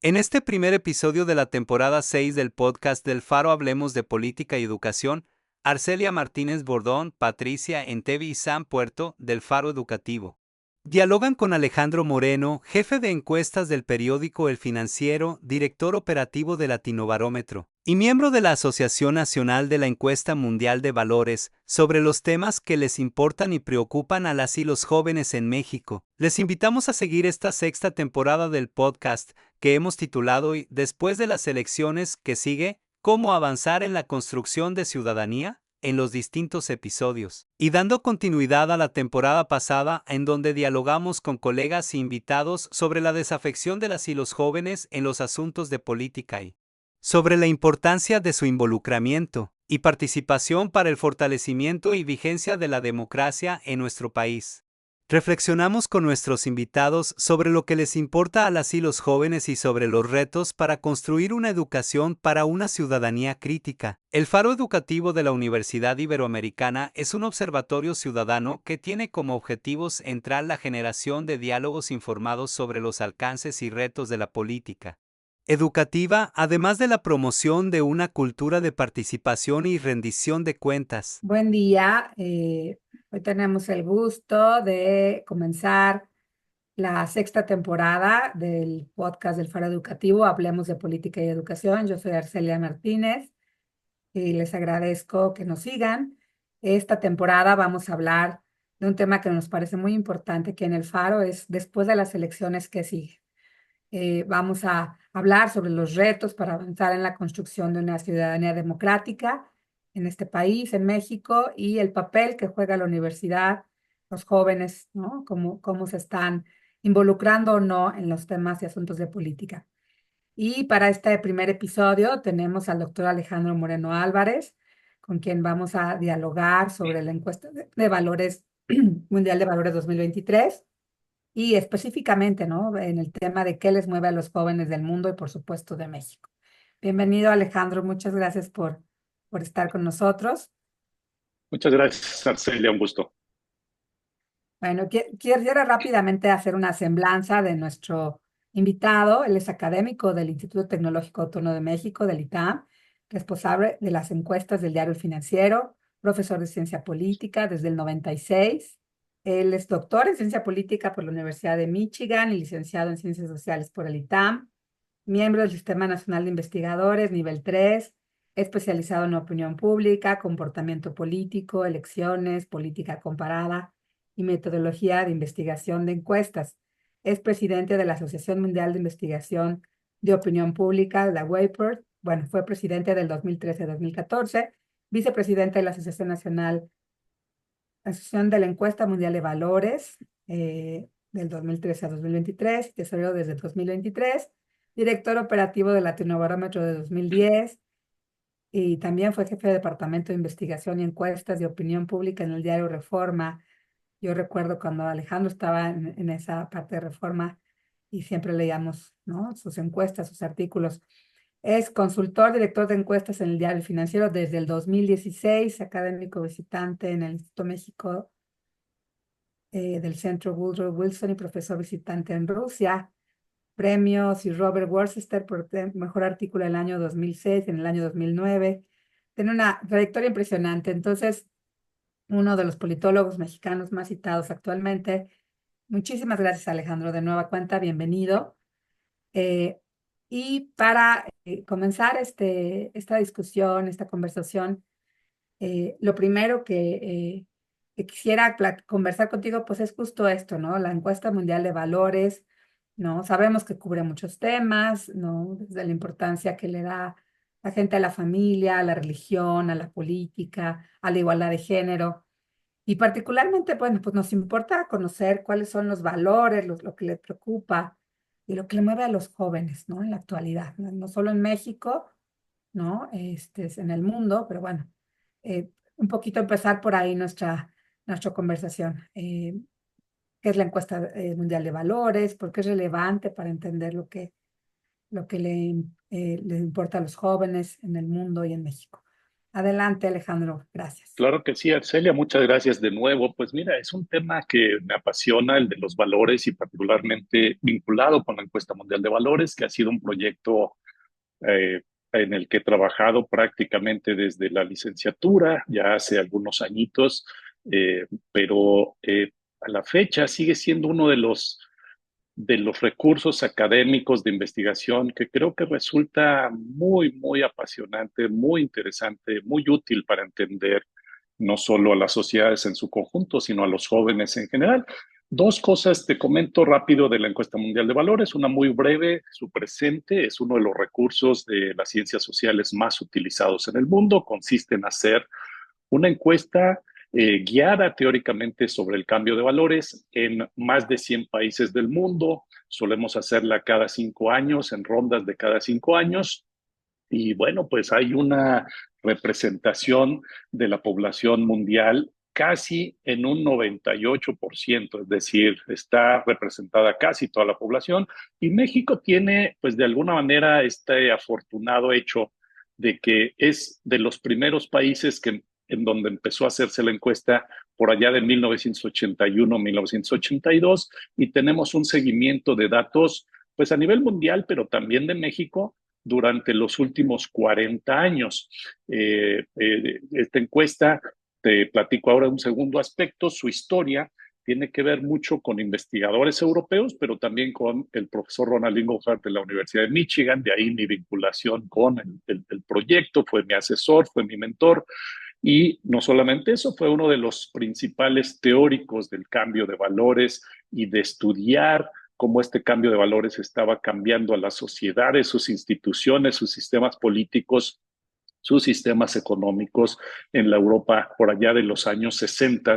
En este primer episodio de la temporada 6 del podcast del Faro Hablemos de Política y Educación, Arcelia Martínez Bordón, Patricia Entevi y Sam Puerto, del Faro Educativo, dialogan con Alejandro Moreno, jefe de encuestas del periódico El Financiero, director operativo de Latinobarómetro, y miembro de la Asociación Nacional de la Encuesta Mundial de Valores, sobre los temas que les importan y preocupan a las y los jóvenes en México. Les invitamos a seguir esta sexta temporada del podcast, que hemos titulado Después de las elecciones, que sigue, ¿cómo avanzar en la construcción de ciudadanía?, en los distintos episodios, y dando continuidad a la temporada pasada en donde dialogamos con colegas e invitados sobre la desafección de las y los jóvenes en los asuntos de política y sobre la importancia de su involucramiento y participación para el fortalecimiento y vigencia de la democracia en nuestro país. Reflexionamos con nuestros invitados sobre lo que les importa a las y los jóvenes y sobre los retos para construir una educación para una ciudadanía crítica. El Faro Educativo de la Universidad Iberoamericana es un observatorio ciudadano que tiene como objetivo central la generación de diálogos informados sobre los alcances y retos de la política educativa, además de la promoción de una cultura de participación y rendición de cuentas. Buen día. Hoy tenemos el gusto de comenzar la sexta temporada del podcast del Faro Educativo, Hablemos de Política y Educación. Yo soy Arcelia Martínez y les agradezco que nos sigan. Esta temporada vamos a hablar de un tema que nos parece muy importante que en el Faro es después de las elecciones que sigue. Vamos a hablar sobre los retos para avanzar en la construcción de una ciudadanía democrática en este país, en México, y el papel que juega la universidad, los jóvenes, ¿no? Cómo se están involucrando o no en los temas y asuntos de política. Y para este primer episodio tenemos al doctor Alejandro Moreno Álvarez, con quien vamos a dialogar sobre la encuesta de valores Mundial de Valores 2023 y específicamente, ¿no?, en el tema de qué les mueve a los jóvenes del mundo y por supuesto de México. Bienvenido, Alejandro, muchas gracias por estar con nosotros. Muchas gracias, Arcelia, un gusto. Bueno, quisiera rápidamente hacer una semblanza de nuestro invitado. Él es académico del Instituto Tecnológico Autónomo de México, del ITAM, responsable de las encuestas del Diario El Financiero, profesor de Ciencia Política desde el 96. Él es doctor en Ciencia Política por la Universidad de Michigan y licenciado en Ciencias Sociales por el ITAM, miembro del Sistema Nacional de Investigadores, nivel 3, especializado en opinión pública, comportamiento político, elecciones, política comparada y metodología de investigación de encuestas. Es presidente de la Asociación Mundial de Investigación de Opinión Pública, la WAPOR. Bueno, fue presidente del 2013 a 2014, vicepresidente de la Asociación de la Encuesta Mundial de Valores del 2013 a 2023, tesorero desde el 2023, director operativo del Latinobarómetro de 2010, y también fue jefe de Departamento de Investigación y Encuestas de Opinión Pública en el diario Reforma. Yo recuerdo cuando Alejandro estaba en esa parte de Reforma y siempre leíamos, ¿no?, sus encuestas, sus artículos. Es consultor, director de encuestas en el Diario Financiero desde el 2016, académico visitante en el Instituto México del Centro Woodrow Wilson y profesor visitante en Rusia. Premios y Robert Worcester por mejor artículo del año 2006, en el año 2009. Tiene una trayectoria impresionante. Entonces, uno de los politólogos mexicanos más citados actualmente. Muchísimas gracias, Alejandro, de nueva cuenta, bienvenido. Y para comenzar esta discusión, esta conversación, lo primero que quisiera conversar contigo, pues es justo esto, ¿no? La encuesta mundial de valores, ¿no? Sabemos que cubre muchos temas, ¿no? Desde la importancia que le da la gente a la familia, a la religión, a la política, a la igualdad de género. Y particularmente, bueno, pues nos importa conocer cuáles son los valores, lo que le preocupa y lo que le mueve a los jóvenes, ¿no? En la actualidad, no solo en México, ¿no? Es en el mundo, pero bueno, un poquito empezar por ahí nuestra conversación. ¿Qué es la encuesta mundial de valores? ¿Por qué es relevante para entender lo que le importa a los jóvenes en el mundo y en México? Adelante, Alejandro. Gracias. Claro que sí, Arcelia, muchas gracias de nuevo. Pues mira, es un tema que me apasiona, el de los valores y particularmente vinculado con la Encuesta Mundial de Valores, que ha sido un proyecto en el que he trabajado prácticamente desde la licenciatura, ya hace algunos añitos, pero a la fecha sigue siendo uno de los recursos académicos de investigación que creo que resulta muy, muy apasionante, muy interesante, muy útil para entender no solo a las sociedades en su conjunto, sino a los jóvenes en general. Dos cosas te comento rápido de la Encuesta Mundial de Valores. Una muy breve, su presente es uno de los recursos de las ciencias sociales más utilizados en el mundo. Consiste en hacer una encuesta guiada teóricamente sobre el cambio de valores en más de 100 países del mundo. Solemos hacerla cada 5 años, en rondas de cada 5 años. Y bueno, pues hay una representación de la población mundial casi en un 98%, es decir, está representada casi toda la población. Y México tiene, pues de alguna manera, este afortunado hecho de que es de los primeros países en donde empezó a hacerse la encuesta por allá de 1981, 1982, y tenemos un seguimiento de datos, pues a nivel mundial, pero también de México, durante los últimos 40 años. Esta encuesta, te platico ahora un segundo aspecto, su historia tiene que ver mucho con investigadores europeos, pero también con el profesor Ronald Inglehart de la Universidad de Michigan, de ahí mi vinculación con el proyecto, fue mi asesor, fue mi mentor. Y no solamente eso, fue uno de los principales teóricos del cambio de valores y de estudiar cómo este cambio de valores estaba cambiando a las sociedades, sus instituciones, sus sistemas políticos, sus sistemas económicos en la Europa por allá de los años 60,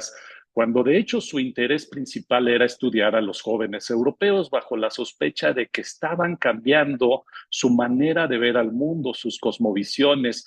cuando de hecho su interés principal era estudiar a los jóvenes europeos bajo la sospecha de que estaban cambiando su manera de ver al mundo, sus cosmovisiones,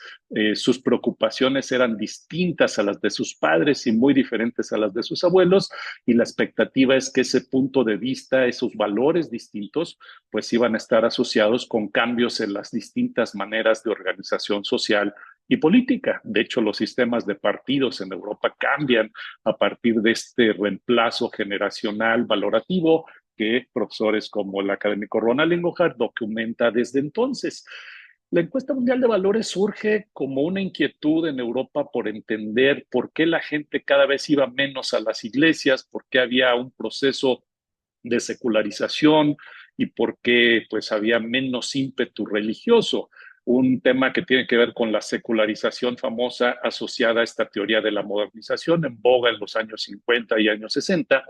sus preocupaciones eran distintas a las de sus padres y muy diferentes a las de sus abuelos, y la expectativa es que ese punto de vista, esos valores distintos, pues iban a estar asociados con cambios en las distintas maneras de organización social y política. De hecho, los sistemas de partidos en Europa cambian a partir de este reemplazo generacional valorativo que profesores como el académico Ronald Inglehart documenta desde entonces. La encuesta mundial de valores surge como una inquietud en Europa por entender por qué la gente cada vez iba menos a las iglesias, por qué había un proceso de secularización y por qué pues había menos ímpetu religioso. Un tema que tiene que ver con la secularización famosa asociada a esta teoría de la modernización en boga en los años 50 y años 60.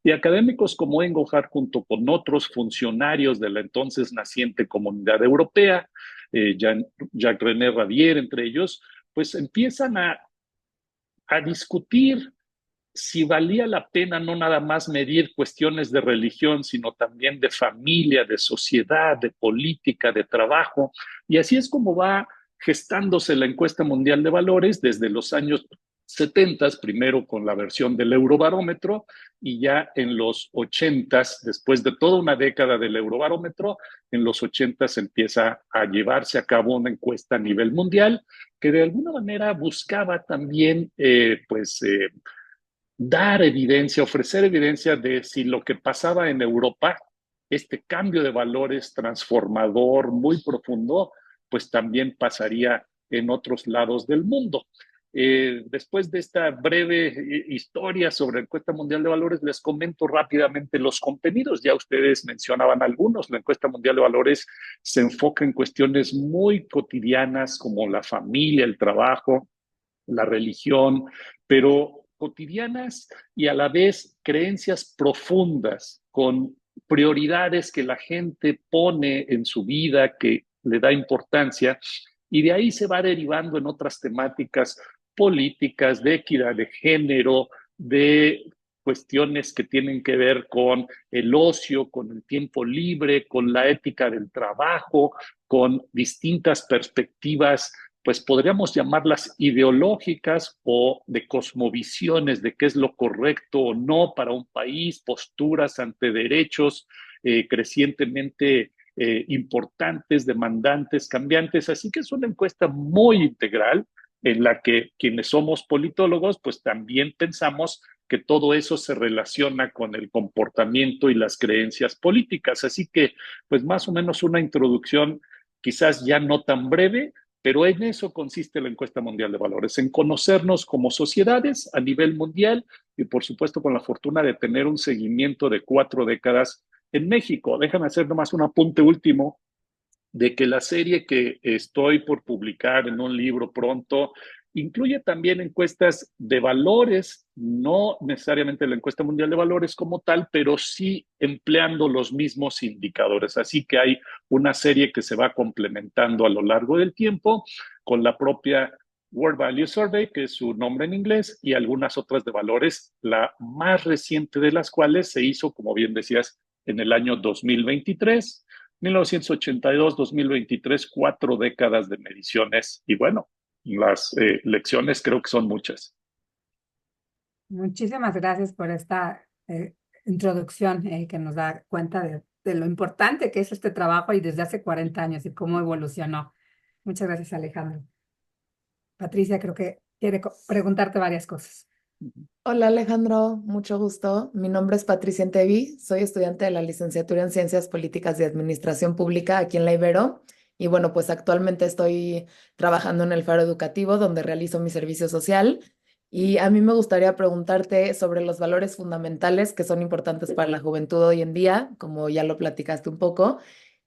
Y académicos como Engelhardt, junto con otros funcionarios de la entonces naciente Comunidad Europea, Jacques-René Radier, entre ellos, pues empiezan a discutir si valía la pena no nada más medir cuestiones de religión, sino también de familia, de sociedad, de política, de trabajo. Y así es como va gestándose la encuesta mundial de valores desde los años 70, primero con la versión del Eurobarómetro, y ya en los 80, después de toda una década del Eurobarómetro, en los 80 empieza a llevarse a cabo una encuesta a nivel mundial que de alguna manera buscaba también dar evidencia, ofrecer evidencia de si lo que pasaba en Europa, este cambio de valores transformador muy profundo, pues también pasaría en otros lados del mundo. Después de esta breve historia sobre la encuesta mundial de valores, les comento rápidamente los contenidos. Ya ustedes mencionaban algunos. La encuesta mundial de valores se enfoca en cuestiones muy cotidianas como la familia, el trabajo, la religión, pero cotidianas y a la vez creencias profundas con prioridades que la gente pone en su vida, que le da importancia, y de ahí se va derivando en otras temáticas políticas, de equidad de género, de cuestiones que tienen que ver con el ocio, con el tiempo libre, con la ética del trabajo, con distintas perspectivas, pues podríamos llamarlas ideológicas o de cosmovisiones de qué es lo correcto o no para un país, posturas ante derechos crecientemente importantes, demandantes, cambiantes. Así que es una encuesta muy integral en la que quienes somos politólogos, pues también pensamos que todo eso se relaciona con el comportamiento y las creencias políticas. Así que, pues más o menos una introducción quizás ya no tan breve, pero en eso consiste la encuesta mundial de valores, en conocernos como sociedades a nivel mundial y por supuesto con la fortuna de tener un seguimiento de 4 décadas en México. Déjame hacer nomás un apunte último de que la serie que estoy por publicar en un libro pronto incluye también encuestas de valores, no necesariamente la encuesta mundial de valores como tal, pero sí empleando los mismos indicadores. Así que hay una serie que se va complementando a lo largo del tiempo con la propia World Value Survey, que es su nombre en inglés, y algunas otras de valores, la más reciente de las cuales se hizo, como bien decías, en el año 2023. 1982-2023, 4 décadas de mediciones y bueno, las lecciones creo que son muchas. Muchísimas gracias por esta introducción que nos da cuenta de lo importante que es este trabajo y desde hace 40 años y cómo evolucionó. Muchas gracias, Alejandro. Patricia, creo que quiere preguntarte varias cosas. Hola Alejandro, mucho gusto. Mi nombre es Patricia Entevi, soy estudiante de la licenciatura en Ciencias Políticas y Administración Pública aquí en la Ibero y bueno, pues actualmente estoy trabajando en el Faro Educativo donde realizo mi servicio social y a mí me gustaría preguntarte sobre los valores fundamentales que son importantes para la juventud hoy en día, como ya lo platicaste un poco.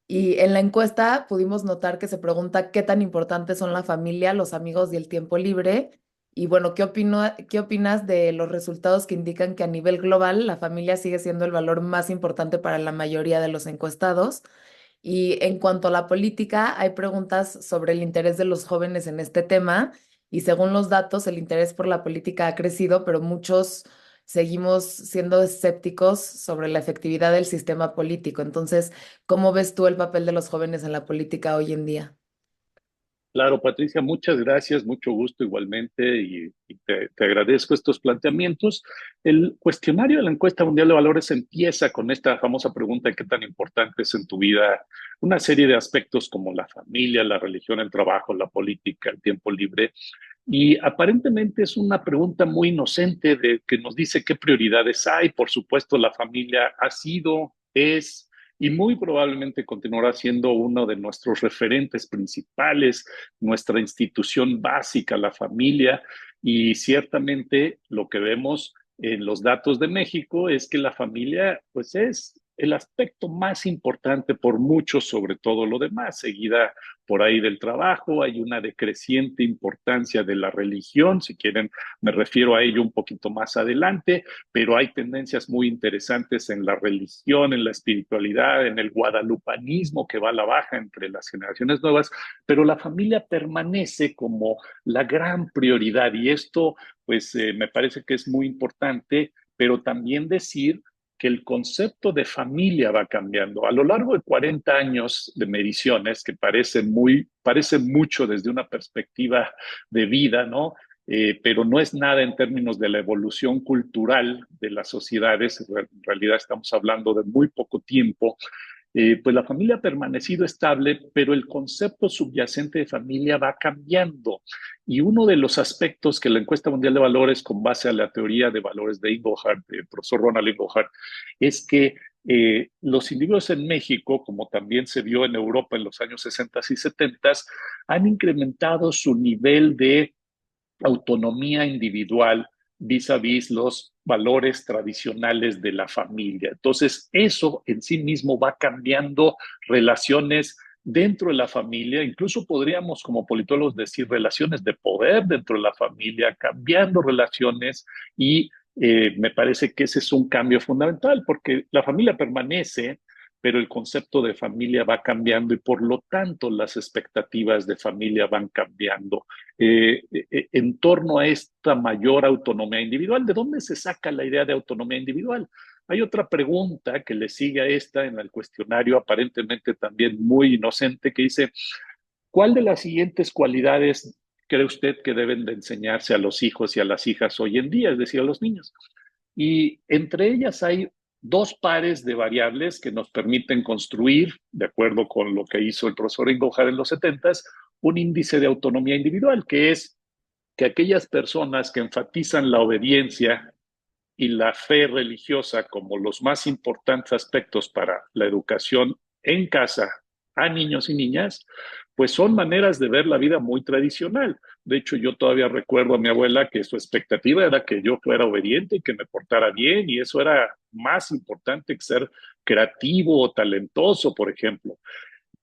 Y en la encuesta pudimos notar que se pregunta qué tan importantes son la familia, los amigos y el tiempo libre. Y bueno, qué opinas de los resultados que indican que a nivel global la familia sigue siendo el valor más importante para la mayoría de los encuestados? Y en cuanto a la política, hay preguntas sobre el interés de los jóvenes en este tema. Y según los datos, el interés por la política ha crecido, pero muchos seguimos siendo escépticos sobre la efectividad del sistema político. Entonces, ¿cómo ves tú el papel de los jóvenes en la política hoy en día? Claro, Patricia, muchas gracias, mucho gusto igualmente y te agradezco estos planteamientos. El cuestionario de la encuesta mundial de valores empieza con esta famosa pregunta de qué tan importante es en tu vida una serie de aspectos como la familia, la religión, el trabajo, la política, el tiempo libre. Y aparentemente es una pregunta muy inocente de que nos dice qué prioridades hay. Por supuesto, la familia ha sido, es y muy probablemente continuará siendo uno de nuestros referentes principales, nuestra institución básica, la familia. Y ciertamente lo que vemos en los datos de México es que la familia, pues es el aspecto más importante por mucho sobre todo lo demás, seguida por ahí del trabajo, hay una decreciente importancia de la religión, si quieren me refiero a ello un poquito más adelante, pero hay tendencias muy interesantes en la religión, en la espiritualidad, en el guadalupanismo que va a la baja entre las generaciones nuevas, pero la familia permanece como la gran prioridad y esto pues me parece que es muy importante, pero también decir que el concepto de familia va cambiando. A lo largo de 40 años de mediciones, que parece mucho desde una perspectiva de vida, ¿no? Pero no es nada en términos de la evolución cultural de las sociedades, en realidad estamos hablando de muy poco tiempo, pues la familia ha permanecido estable, pero el concepto subyacente de familia va cambiando. Y uno de los aspectos que la encuesta mundial de valores, con base a la teoría de valores de Inglehart, del profesor Ronald Inglehart, es que los individuos en México, como también se vio en Europa en los años 60 y 70, han incrementado su nivel de autonomía individual vis a vis los valores tradicionales de la familia. Entonces, eso en sí mismo va cambiando relaciones dentro de la familia, incluso podríamos como politólogos decir relaciones de poder dentro de la familia, cambiando relaciones y me parece que ese es un cambio fundamental porque la familia permanece, pero el concepto de familia va cambiando y por lo tanto las expectativas de familia van cambiando. En torno a esta mayor autonomía individual, ¿de dónde se saca la idea de autonomía individual? Hay otra pregunta que le sigue a esta en el cuestionario, aparentemente también muy inocente, que dice, ¿cuál de las siguientes cualidades cree usted que deben de enseñarse a los hijos y a las hijas hoy en día, es decir, a los niños? Y entre ellas hay dos pares de variables que nos permiten construir, de acuerdo con lo que hizo el profesor Ingojar en los 70, un índice de autonomía individual, que es que aquellas personas que enfatizan la obediencia y la fe religiosa como los más importantes aspectos para la educación en casa a niños y niñas, pues son maneras de ver la vida muy tradicional. De hecho, yo todavía recuerdo a mi abuela que su expectativa era que yo fuera obediente y que me portara bien, y eso era más importante que ser creativo o talentoso, por ejemplo.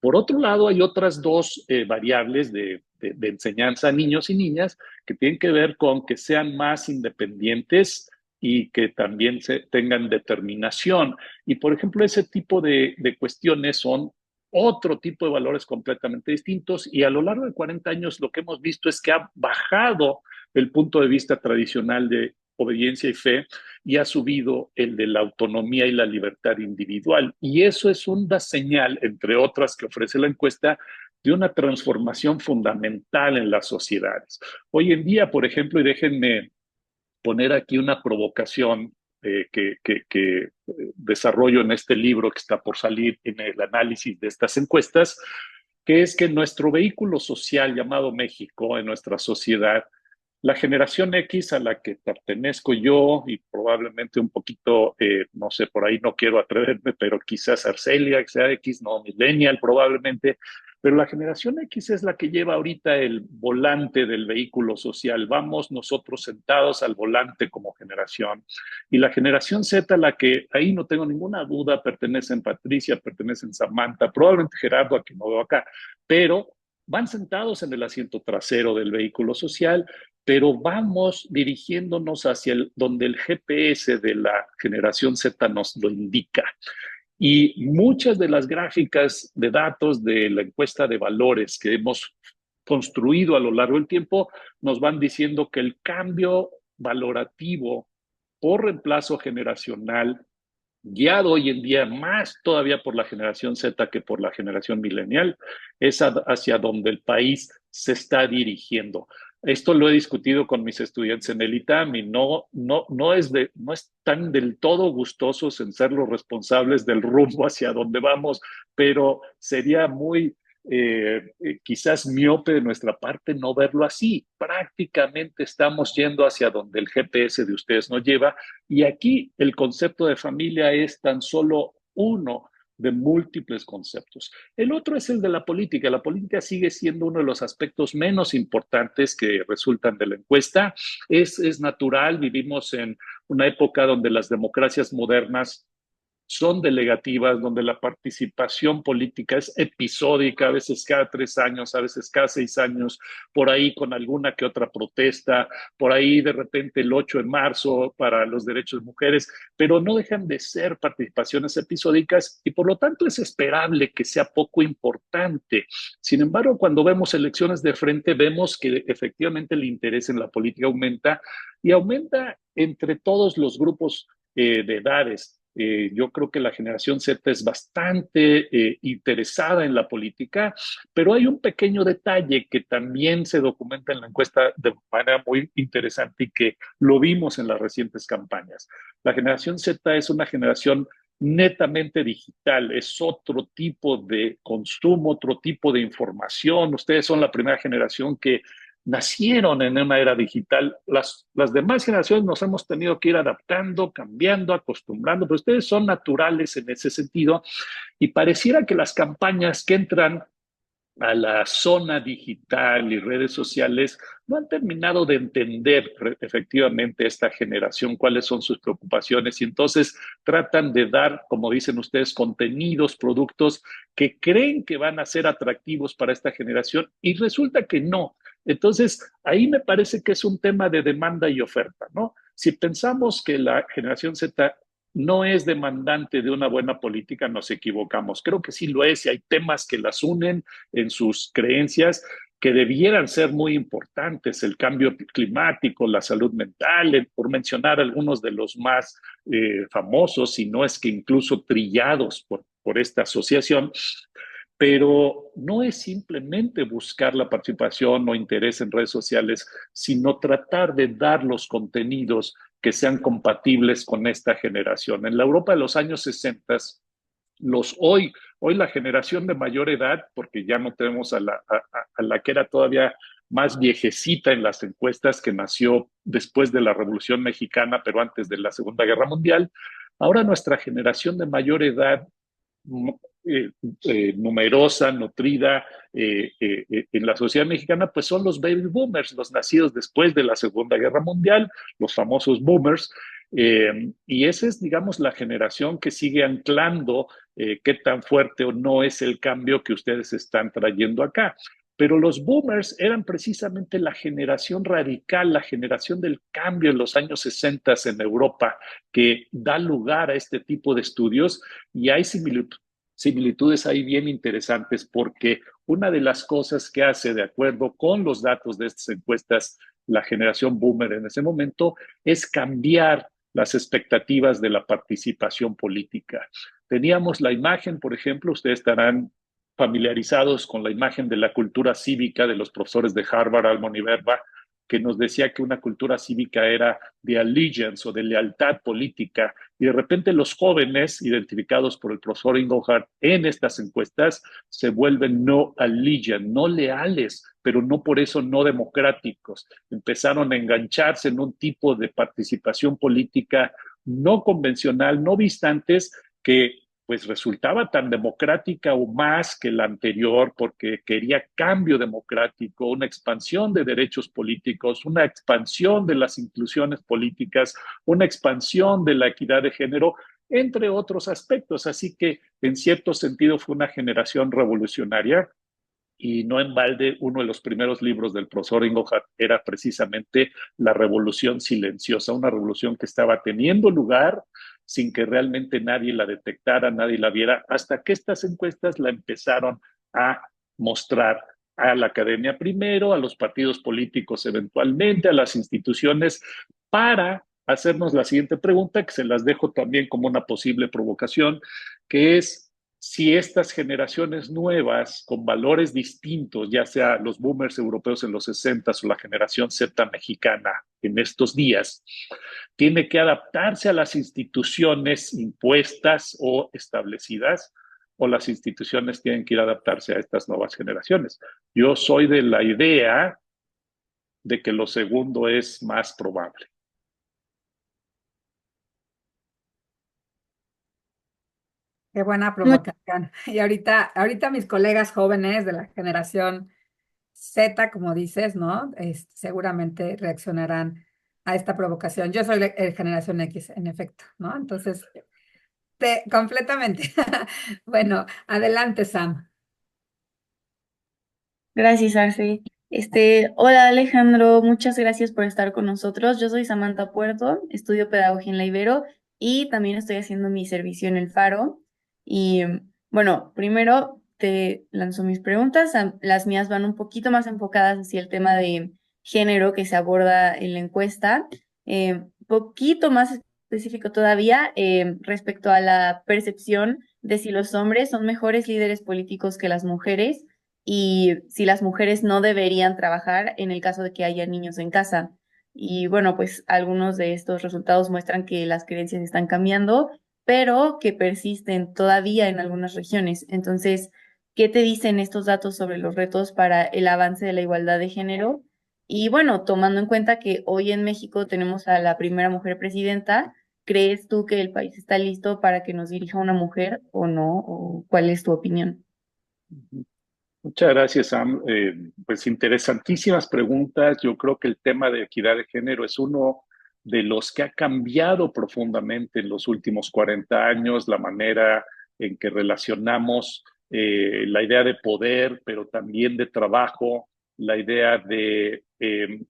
Por otro lado, hay otras dos variables de enseñanza a niños y niñas que tienen que ver con que sean más independientes y que también tengan determinación. Y, por ejemplo, ese tipo de cuestiones son otro tipo de valores completamente distintos, y a lo largo de 40 años lo que hemos visto es que ha bajado el punto de vista tradicional de obediencia y fe y ha subido el de la autonomía y la libertad individual. Y eso es una señal, entre otras que ofrece la encuesta, de una transformación fundamental en las sociedades. Hoy en día, por ejemplo, y déjenme poner aquí una provocación que desarrollo en este libro que está por salir en el análisis de estas encuestas, que es que nuestro vehículo social llamado México, en nuestra sociedad, la generación X a la que pertenezco yo y probablemente un poquito, no sé, por ahí no quiero atreverme, pero quizás Arcelia, que sea X, no, Millennial probablemente, pero la generación X es la que lleva ahorita el volante del vehículo social. Vamos nosotros sentados al volante como generación. Y la generación Z, la que ahí no tengo ninguna duda, pertenecen Patricia, pertenecen Samantha, probablemente Gerardo, a quien no veo acá, pero van sentados en el asiento trasero del vehículo social, pero vamos dirigiéndonos hacia donde el GPS de la generación Z nos lo indica. Y muchas de las gráficas de datos de la encuesta de valores que hemos construido a lo largo del tiempo nos van diciendo que el cambio valorativo por reemplazo generacional, guiado hoy en día más todavía por la generación Z que por la generación millennial, es hacia donde el país se está dirigiendo. Esto lo he discutido con mis estudiantes en el ITAM y no están del todo gustosos en ser los responsables del rumbo hacia donde vamos, pero sería muy quizás miope de nuestra parte no verlo así. Prácticamente estamos yendo hacia donde el GPS de ustedes nos lleva, y aquí el concepto de familia es tan solo uno de múltiples conceptos. El otro es el de la política. La política sigue siendo uno de los aspectos menos importantes que resultan de la encuesta. Es natural, vivimos en una época donde las democracias modernas son delegativas, donde la participación política es episódica, a veces cada 3 años, a veces cada 6 años, por ahí con alguna que otra protesta, por ahí de repente el 8 de marzo para los derechos de mujeres, pero no dejan de ser participaciones episódicas y por lo tanto es esperable que sea poco importante. Sin embargo, cuando vemos elecciones de frente, vemos que efectivamente el interés en la política aumenta, y aumenta entre todos los grupos de edades. Yo creo que la generación Z es bastante interesada en la política, pero hay un pequeño detalle que también se documenta en la encuesta de manera muy interesante y que lo vimos en las recientes campañas. La generación Z es una generación netamente digital, es otro tipo de consumo, otro tipo de información. Ustedes son la primera generación que nacieron en una era digital. Las demás generaciones nos hemos tenido que ir adaptando, cambiando, acostumbrando, pero ustedes son naturales en ese sentido, y pareciera que las campañas que entran a la zona digital y redes sociales no han terminado de entender efectivamente esta generación cuáles son sus preocupaciones, y entonces tratan de dar, como dicen ustedes, contenidos, productos que creen que van a ser atractivos para esta generación y resulta que no. Entonces, ahí me parece que es un tema de demanda y oferta, ¿no? Si pensamos que la generación Z no es demandante de una buena política, nos equivocamos. Creo que sí lo es, y hay temas que las unen en sus creencias que debieran ser muy importantes: el cambio climático, la salud mental, por mencionar algunos de los más famosos, si no es que incluso trillados por esta asociación. Pero no es simplemente buscar la participación o interés en redes sociales, sino tratar de dar los contenidos que sean compatibles con esta generación. En la Europa de los años 60, hoy la generación de mayor edad, porque ya no tenemos a la que era todavía más viejecita en las encuestas, que nació después de la Revolución Mexicana, pero antes de la Segunda Guerra Mundial. Ahora nuestra generación de mayor edad, numerosa, nutrida en la sociedad mexicana, pues son los baby boomers, los nacidos después de la Segunda Guerra Mundial, los famosos boomers. Y esa es, digamos, la generación que sigue anclando qué tan fuerte o no es el cambio que ustedes están trayendo acá. Pero los boomers eran precisamente la generación radical, la generación del cambio en los años 60 en Europa, que da lugar a este tipo de estudios, y hay similitudes ahí bien interesantes, porque una de las cosas que hace, de acuerdo con los datos de estas encuestas, la generación boomer en ese momento, es cambiar las expectativas de la participación política. Teníamos la imagen, por ejemplo, ustedes estarán familiarizados con la imagen de la cultura cívica de los profesores de Harvard, Almon y Verba, que nos decía que una cultura cívica era de allegiance o de lealtad política, y de repente los jóvenes, identificados por el profesor Inglehart en estas encuestas, se vuelven no allegiant, no leales, pero no por eso no democráticos. Empezaron a engancharse en un tipo de participación política no convencional, no vista antes, que pues resultaba tan democrática o más que la anterior, porque quería cambio democrático, una expansión de derechos políticos, una expansión de las inclusiones políticas, una expansión de la equidad de género, entre otros aspectos. Así que en cierto sentido fue una generación revolucionaria. Y no en balde, uno de los primeros libros del profesor Inglehart era precisamente La Revolución Silenciosa, una revolución que estaba teniendo lugar sin que realmente nadie la detectara, nadie la viera, hasta que estas encuestas la empezaron a mostrar a la academia primero, a los partidos políticos eventualmente, a las instituciones, para hacernos la siguiente pregunta, que se las dejo también como una posible provocación, que es: si estas generaciones nuevas con valores distintos, ya sea los boomers europeos en los 60 o la generación Z mexicana en estos días, tiene que adaptarse a las instituciones impuestas o establecidas, o las instituciones tienen que ir a adaptarse a estas nuevas generaciones. Yo soy de la idea de que lo segundo es más probable. Qué buena provocación. Y ahorita mis colegas jóvenes de la generación Z, como dices, ¿no? Seguramente reaccionarán a esta provocación. Yo soy de generación X, en efecto, ¿no? Entonces, completamente. Bueno, adelante, Sam. Gracias, Arce. Hola Alejandro, muchas gracias por estar con nosotros. Yo soy Samantha Puerto, estudio pedagogía en la Ibero y también estoy haciendo mi servicio en el Faro. Y bueno, primero te lanzo mis preguntas. Las mías van un poquito más enfocadas hacia el tema de género que se aborda en la encuesta. Poquito más específico todavía respecto a la percepción de si los hombres son mejores líderes políticos que las mujeres y si las mujeres no deberían trabajar en el caso de que haya niños en casa. Y bueno, pues algunos de estos resultados muestran que las creencias están cambiando, pero que persisten todavía en algunas regiones. Entonces, ¿qué te dicen estos datos sobre los retos para el avance de la igualdad de género? Y bueno, tomando en cuenta que hoy en México tenemos a la primera mujer presidenta, ¿crees tú que el país está listo para que nos dirija una mujer o no? ¿O cuál es tu opinión? Muchas gracias, Sam. Pues interesantísimas preguntas. Yo creo que el tema de equidad de género es uno de los que ha cambiado profundamente en los últimos 40 años, la manera en que relacionamos la idea de poder, pero también de trabajo, la idea de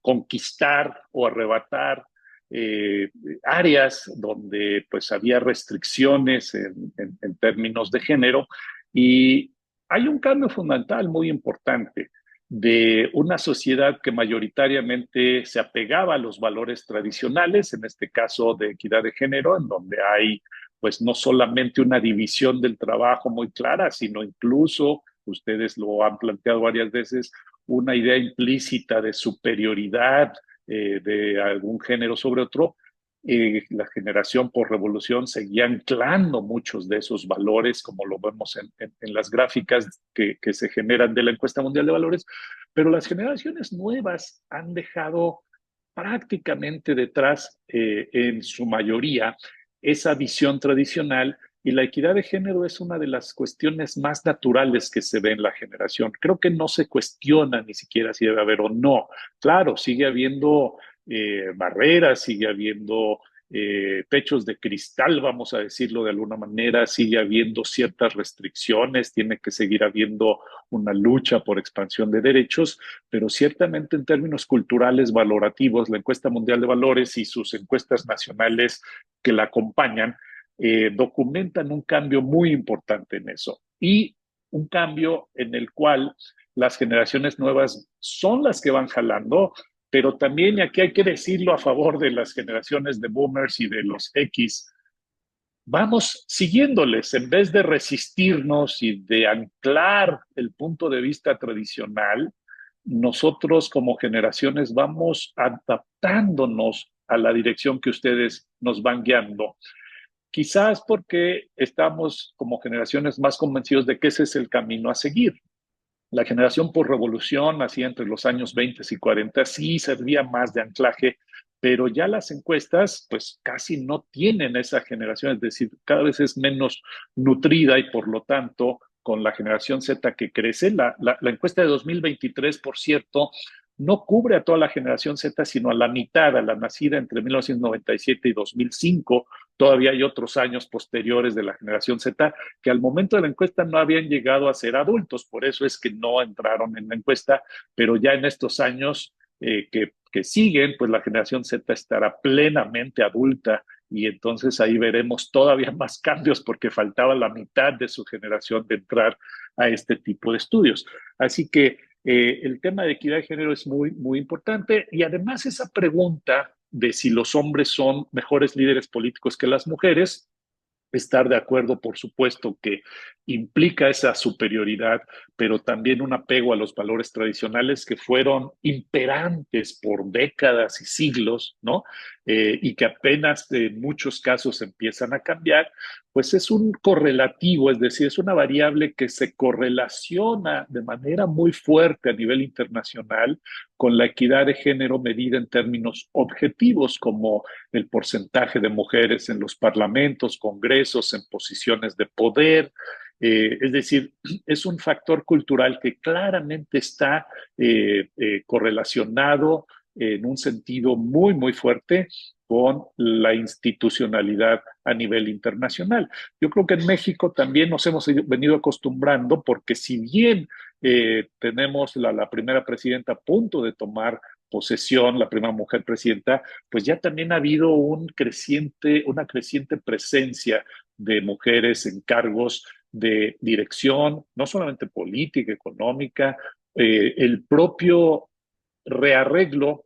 conquistar o arrebatar áreas donde pues había restricciones en términos de género. Y hay un cambio fundamental muy importante de una sociedad que mayoritariamente se apegaba a los valores tradicionales, en este caso de equidad de género, en donde hay pues no solamente una división del trabajo muy clara, sino incluso, ustedes lo han planteado varias veces, una idea implícita de superioridad de algún género sobre otro. La generación por revolución seguía anclando muchos de esos valores, como lo vemos en las gráficas que se generan de la encuesta mundial de valores, pero las generaciones nuevas han dejado prácticamente detrás, en su mayoría, esa visión tradicional, y la equidad de género es una de las cuestiones más naturales que se ve en la generación. Creo que no se cuestiona ni siquiera si debe haber o no. Claro, sigue habiendo barreras, sigue habiendo pechos de cristal, vamos a decirlo de alguna manera, sigue habiendo ciertas restricciones, tiene que seguir habiendo una lucha por expansión de derechos, pero ciertamente en términos culturales valorativos, la encuesta mundial de valores y sus encuestas nacionales que la acompañan, documentan un cambio muy importante en eso, y un cambio en el cual las generaciones nuevas son las que van jalando, pero también, y aquí hay que decirlo a favor de las generaciones de boomers y de los X, vamos siguiéndoles en vez de resistirnos y de anclar el punto de vista tradicional. Nosotros como generaciones vamos adaptándonos a la dirección que ustedes nos van guiando. Quizás porque estamos como generaciones más convencidos de que ese es el camino a seguir. La generación por revolución, así entre los años 20 y 40, sí servía más de anclaje, pero ya las encuestas pues casi no tienen esa generación, es decir, cada vez es menos nutrida, y por lo tanto con la generación Z que crece, la encuesta de 2023, por cierto, no cubre a toda la generación Z, sino a la mitad, a la nacida entre 1997 y 2005. Todavía hay otros años posteriores de la generación Z que al momento de la encuesta no habían llegado a ser adultos, por eso es que no entraron en la encuesta, pero ya en estos años que siguen, pues la generación Z estará plenamente adulta, y entonces ahí veremos todavía más cambios porque faltaba la mitad de su generación de entrar a este tipo de estudios. Así que el tema de equidad de género es muy, muy importante, y además esa pregunta de si los hombres son mejores líderes políticos que las mujeres, estar de acuerdo, por supuesto, que implica esa superioridad, pero también un apego a los valores tradicionales que fueron imperantes por décadas y siglos, ¿no? Y que apenas en muchos casos empiezan a cambiar, pues es un correlativo, es decir, es una variable que se correlaciona de manera muy fuerte a nivel internacional con la equidad de género medida en términos objetivos, como el porcentaje de mujeres en los parlamentos, congresos, en posiciones de poder. Es decir, es un factor cultural que claramente está correlacionado en un sentido muy, muy fuerte con la institucionalidad a nivel internacional. Yo creo que en México también nos hemos venido acostumbrando, porque si bien tenemos la primera presidenta a punto de tomar posesión, la primera mujer presidenta, pues ya también ha habido una creciente presencia de mujeres en cargos de dirección, no solamente política, económica, el propio rearreglo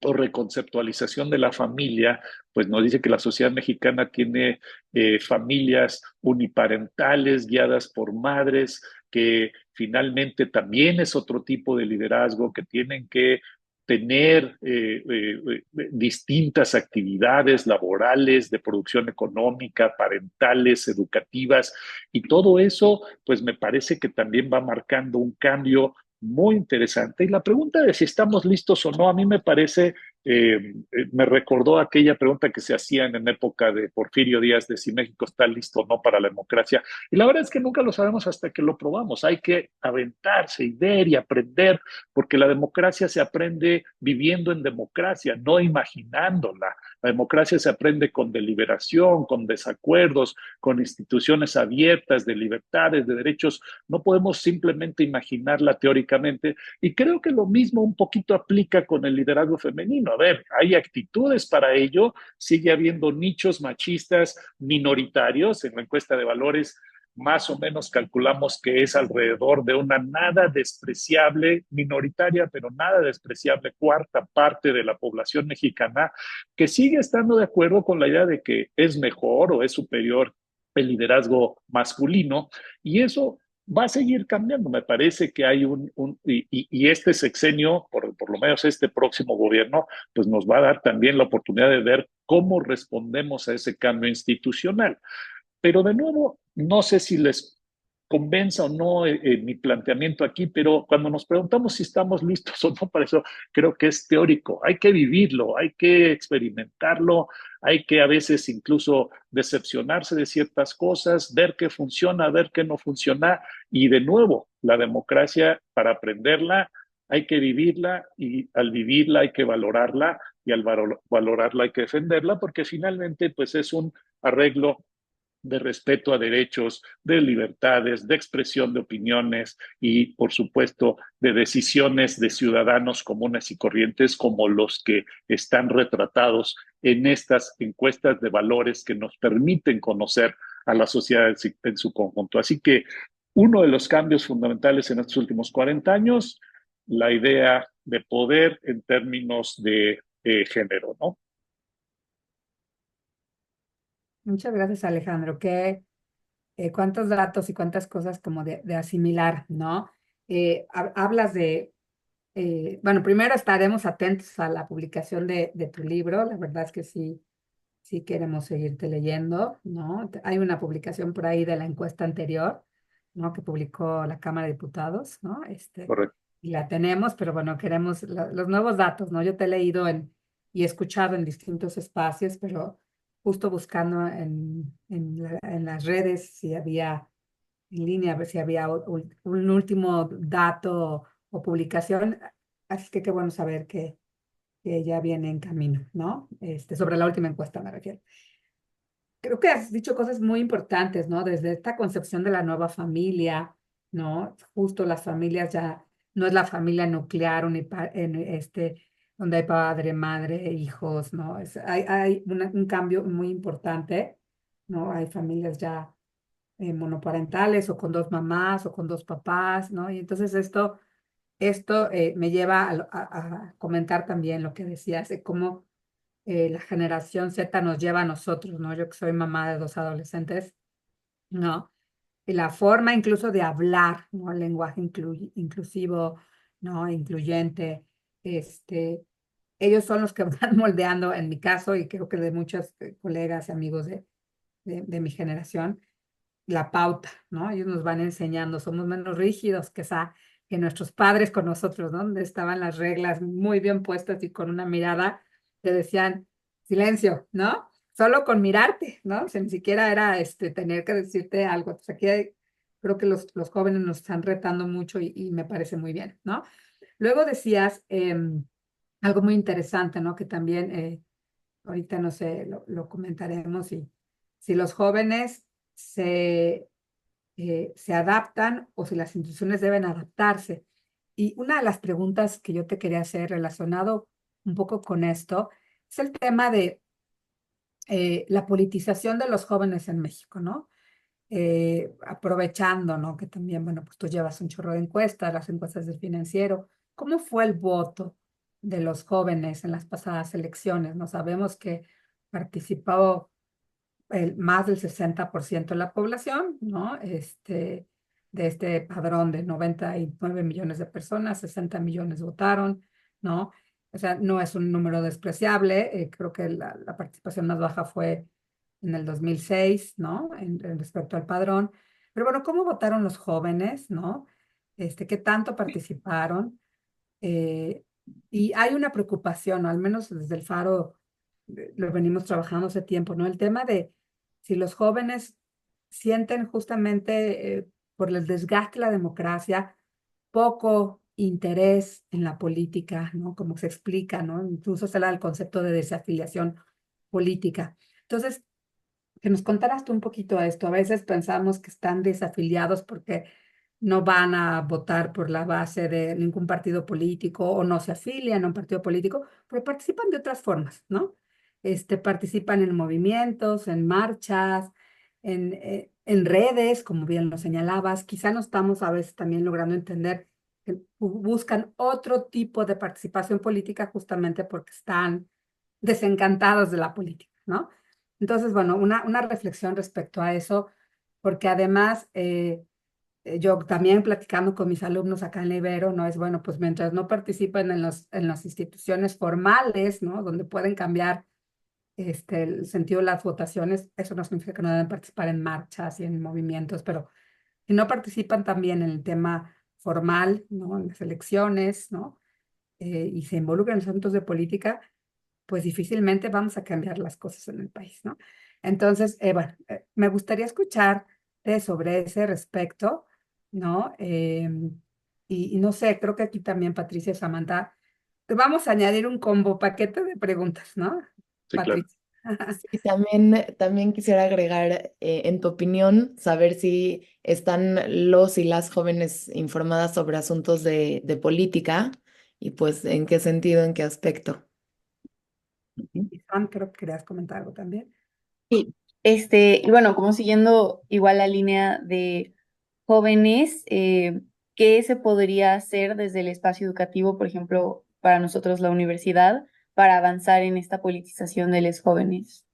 o reconceptualización de la familia, pues nos dice que la sociedad mexicana tiene familias uniparentales guiadas por madres, que finalmente también es otro tipo de liderazgo, que tienen que tener distintas actividades laborales, de producción económica, parentales, educativas, y todo eso, pues me parece que también va marcando un cambio muy interesante. Y la pregunta de si estamos listos o no, a mí me parece, me recordó aquella pregunta que se hacían en época de Porfirio Díaz de si México está listo o no para la democracia. Y la verdad es que nunca lo sabemos hasta que lo probamos. Hay que aventarse y ver y aprender, porque la democracia se aprende viviendo en democracia, no imaginándola. La democracia se aprende con deliberación, con desacuerdos, con instituciones abiertas, de libertades, de derechos. No podemos simplemente imaginarla teóricamente, y creo que lo mismo un poquito aplica con el liderazgo femenino. A ver, hay actitudes para ello, sigue habiendo nichos machistas minoritarios. En la encuesta de valores más o menos calculamos que es alrededor de una nada despreciable, minoritaria, pero nada despreciable cuarta parte de la población mexicana, que sigue estando de acuerdo con la idea de que es mejor o es superior el liderazgo masculino, y eso va a seguir cambiando. Me parece que hay y este sexenio, por lo menos este próximo gobierno, pues nos va a dar también la oportunidad de ver cómo respondemos a ese cambio institucional. Pero de nuevo, no sé si les convenza o no mi planteamiento aquí, pero cuando nos preguntamos si estamos listos o no para eso, creo que es teórico. Hay que vivirlo, hay que experimentarlo, hay que a veces incluso decepcionarse de ciertas cosas, ver qué funciona, ver qué no funciona. Y de nuevo, la democracia, para aprenderla, hay que vivirla y al vivirla hay que valorarla y al valorarla hay que defenderla porque finalmente pues es un arreglo de respeto a derechos, de libertades, de expresión de opiniones y, por supuesto, de decisiones de ciudadanos comunes y corrientes como los que están retratados en estas encuestas de valores que nos permiten conocer a la sociedad en su conjunto. Así que uno de los cambios fundamentales en estos últimos 40 años, la idea de poder en términos de género, ¿no? Muchas gracias, Alejandro. Cuántos datos y cuántas cosas como de asimilar, ¿no? Hablas bueno, primero estaremos atentos a la publicación de tu libro. La verdad es que sí, sí queremos seguirte leyendo, ¿no? Hay una publicación por ahí de la encuesta anterior, ¿no? Que publicó la Cámara de Diputados, ¿no? Correcto. Y la tenemos, pero bueno, queremos los nuevos datos, ¿no? Yo te he leído y he escuchado en distintos espacios, pero justo buscando en las redes si había en línea, a ver si había un último dato o publicación. Así que qué bueno saber que ya viene en camino, ¿no? Sobre la última encuesta me refiero. Creo que has dicho cosas muy importantes, ¿no? Desde esta concepción de la nueva familia, ¿no? Justo las familias ya no es la familia nuclear donde hay padre, madre, hijos, ¿no? Hay un cambio muy importante, ¿no? Hay familias ya monoparentales o con dos mamás o con dos papás, ¿no? Y entonces esto me lleva a comentar también lo que decías, de cómo la generación Z nos lleva a nosotros, ¿no? Yo que soy mamá de dos adolescentes, ¿no? Y la forma incluso de hablar, ¿no? El lenguaje inclusivo, ¿no? Incluyente, ellos son los que van moldeando, en mi caso, y creo que de muchos colegas y amigos de mi generación, la pauta, ¿no? Ellos nos van enseñando, somos menos rígidos que nuestros padres con nosotros, ¿no? Donde estaban las reglas muy bien puestas y con una mirada te decían, silencio, ¿no? Solo con mirarte, ¿no? O sea, ni siquiera era tener que decirte algo. Entonces aquí creo que los jóvenes nos están retando mucho y me parece muy bien, ¿no? Luego decías algo muy interesante, ¿no? Que también ahorita no sé, lo comentaremos si los jóvenes se adaptan o si las instituciones deben adaptarse. Y una de las preguntas que yo te quería hacer relacionado un poco con esto es el tema de la politización de los jóvenes en México, ¿no? Aprovechando, ¿no? Que también, bueno, pues tú llevas un chorro de encuestas, las encuestas del Financiero. ¿Cómo fue el voto de los jóvenes en las pasadas elecciones? No sabemos que participó más del 60% de la población, ¿no? De este padrón de 99 millones de personas, 60 millones votaron, ¿no? O sea, no es un número despreciable. Creo que la participación más baja fue en el 2006, ¿no? En respecto al padrón. Pero bueno, ¿cómo votaron los jóvenes, ¿no? ¿Qué tanto participaron? Eh, y hay una preocupación, ¿no? Al menos desde el Faro lo venimos trabajando hace tiempo, ¿no? El tema de si los jóvenes sienten justamente por el desgaste de la democracia poco interés en la política, ¿no? Como se explica, ¿no? Incluso se habla del concepto de desafiliación política. Entonces, que nos contaras tú un poquito esto. A veces pensamos que están desafiliados porque no van a votar por la base de ningún partido político o no se afilian a un partido político, pero participan de otras formas, ¿no? Participan en movimientos, en marchas, en redes, como bien lo señalabas. Quizá no estamos a veces también logrando entender que buscan otro tipo de participación política justamente porque están desencantados de la política, ¿no? Entonces, bueno, una reflexión respecto a eso, porque además yo también platicando con mis alumnos acá en la Ibero, ¿no? Es bueno, pues mientras no participen en las instituciones formales, ¿no? Donde pueden cambiar el sentido de las votaciones, eso no significa que no deben participar en marchas y en movimientos, pero si no participan también en el tema formal, ¿no? En las elecciones, ¿no? Y se involucran en los asuntos de política, pues difícilmente vamos a cambiar las cosas en el país, ¿no? Entonces, bueno, me gustaría escucharte sobre ese respecto, ¿no? Y no sé, creo que aquí también Patricia y Samantha, te vamos a añadir un combo paquete de preguntas, ¿no? Sí, claro. Patricia. Y también quisiera agregar, en tu opinión, saber si están los y las jóvenes informadas sobre asuntos de política y pues en qué sentido, en qué aspecto. Ujú. Y Sam, creo que querías comentar algo también. Sí, y bueno, como siguiendo igual la línea de jóvenes, ¿qué se podría hacer desde el espacio educativo, por ejemplo, para nosotros la universidad, para avanzar en esta politización de los jóvenes?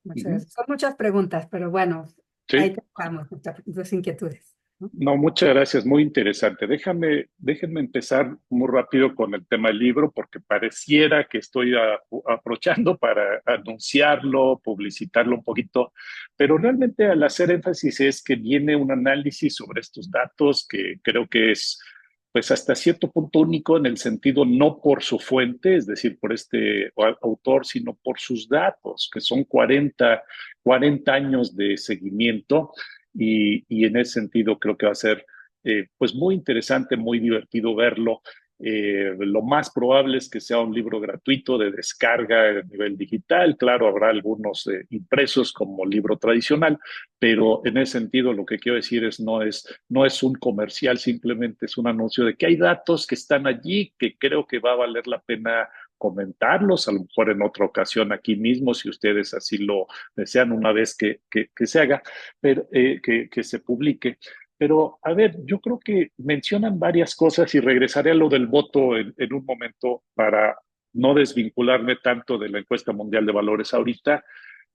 Muchas Ujú. gracias. Son muchas preguntas, pero bueno, ahí Sí. te dejamos nuestras inquietudes, ¿no? No, muchas gracias, muy interesante. Déjenme empezar muy rápido con el tema del libro, porque pareciera que estoy aprovechando para anunciarlo, publicitarlo un poquito, pero realmente al hacer énfasis es que viene un análisis sobre estos datos que creo que es, pues hasta cierto punto único en el sentido no por su fuente, es decir, por este autor, sino por sus datos, que son 40 años de seguimiento y en ese sentido creo que va a ser pues muy interesante, muy divertido verlo. Lo más probable es que sea un libro gratuito de descarga a nivel digital. Claro, habrá algunos impresos como libro tradicional, pero en ese sentido lo que quiero decir es no es un comercial, simplemente es un anuncio de que hay datos que están allí que creo que va a valer la pena comentarlos, a lo mejor en otra ocasión aquí mismo, si ustedes así lo desean una vez que se haga pero, que se publique. Pero, a ver, yo creo que mencionan varias cosas y regresaré a lo del voto en un momento para no desvincularme tanto de la encuesta mundial de valores ahorita.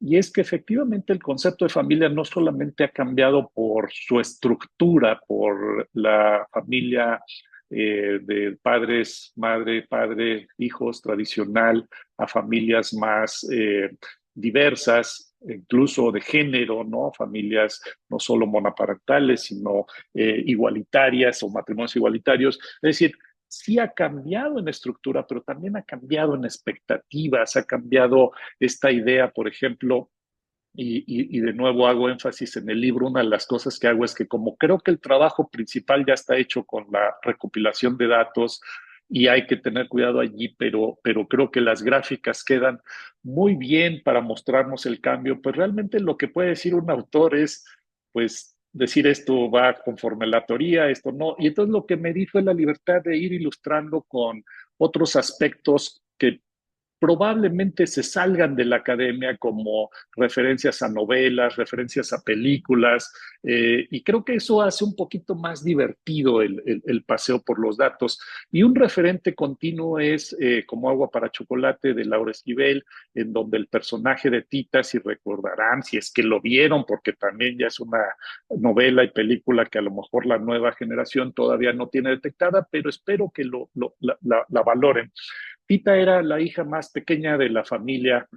Y es que efectivamente el concepto de familia no solamente ha cambiado por su estructura, por la familia de padres, madre, padre, hijos tradicional, a familias más diversas, incluso de género, ¿no? Familias no solo monoparentales, sino igualitarias o matrimonios igualitarios. Es decir, sí ha cambiado en estructura, pero también ha cambiado en expectativas, ha cambiado esta idea, por ejemplo, y de nuevo hago énfasis en el libro, una de las cosas que hago es que como creo que el trabajo principal ya está hecho con la recopilación de datos y hay que tener cuidado allí, pero creo que las gráficas quedan muy bien para mostrarnos el cambio, pues realmente lo que puede decir un autor es, pues, decir esto va conforme a la teoría, esto no, y entonces lo que me di fue la libertad de ir ilustrando con otros aspectos que probablemente se salgan de la academia como referencias a novelas, referencias a películas, y creo que eso hace un poquito más divertido el paseo por los datos. Y un referente continuo es Como agua para chocolate de Laura Esquivel, en donde el personaje de Tita, si recordarán, si es que lo vieron, porque también ya es una novela y película que a lo mejor la nueva generación todavía no tiene detectada, pero espero que la valoren. Tita era la hija más pequeña de la familia,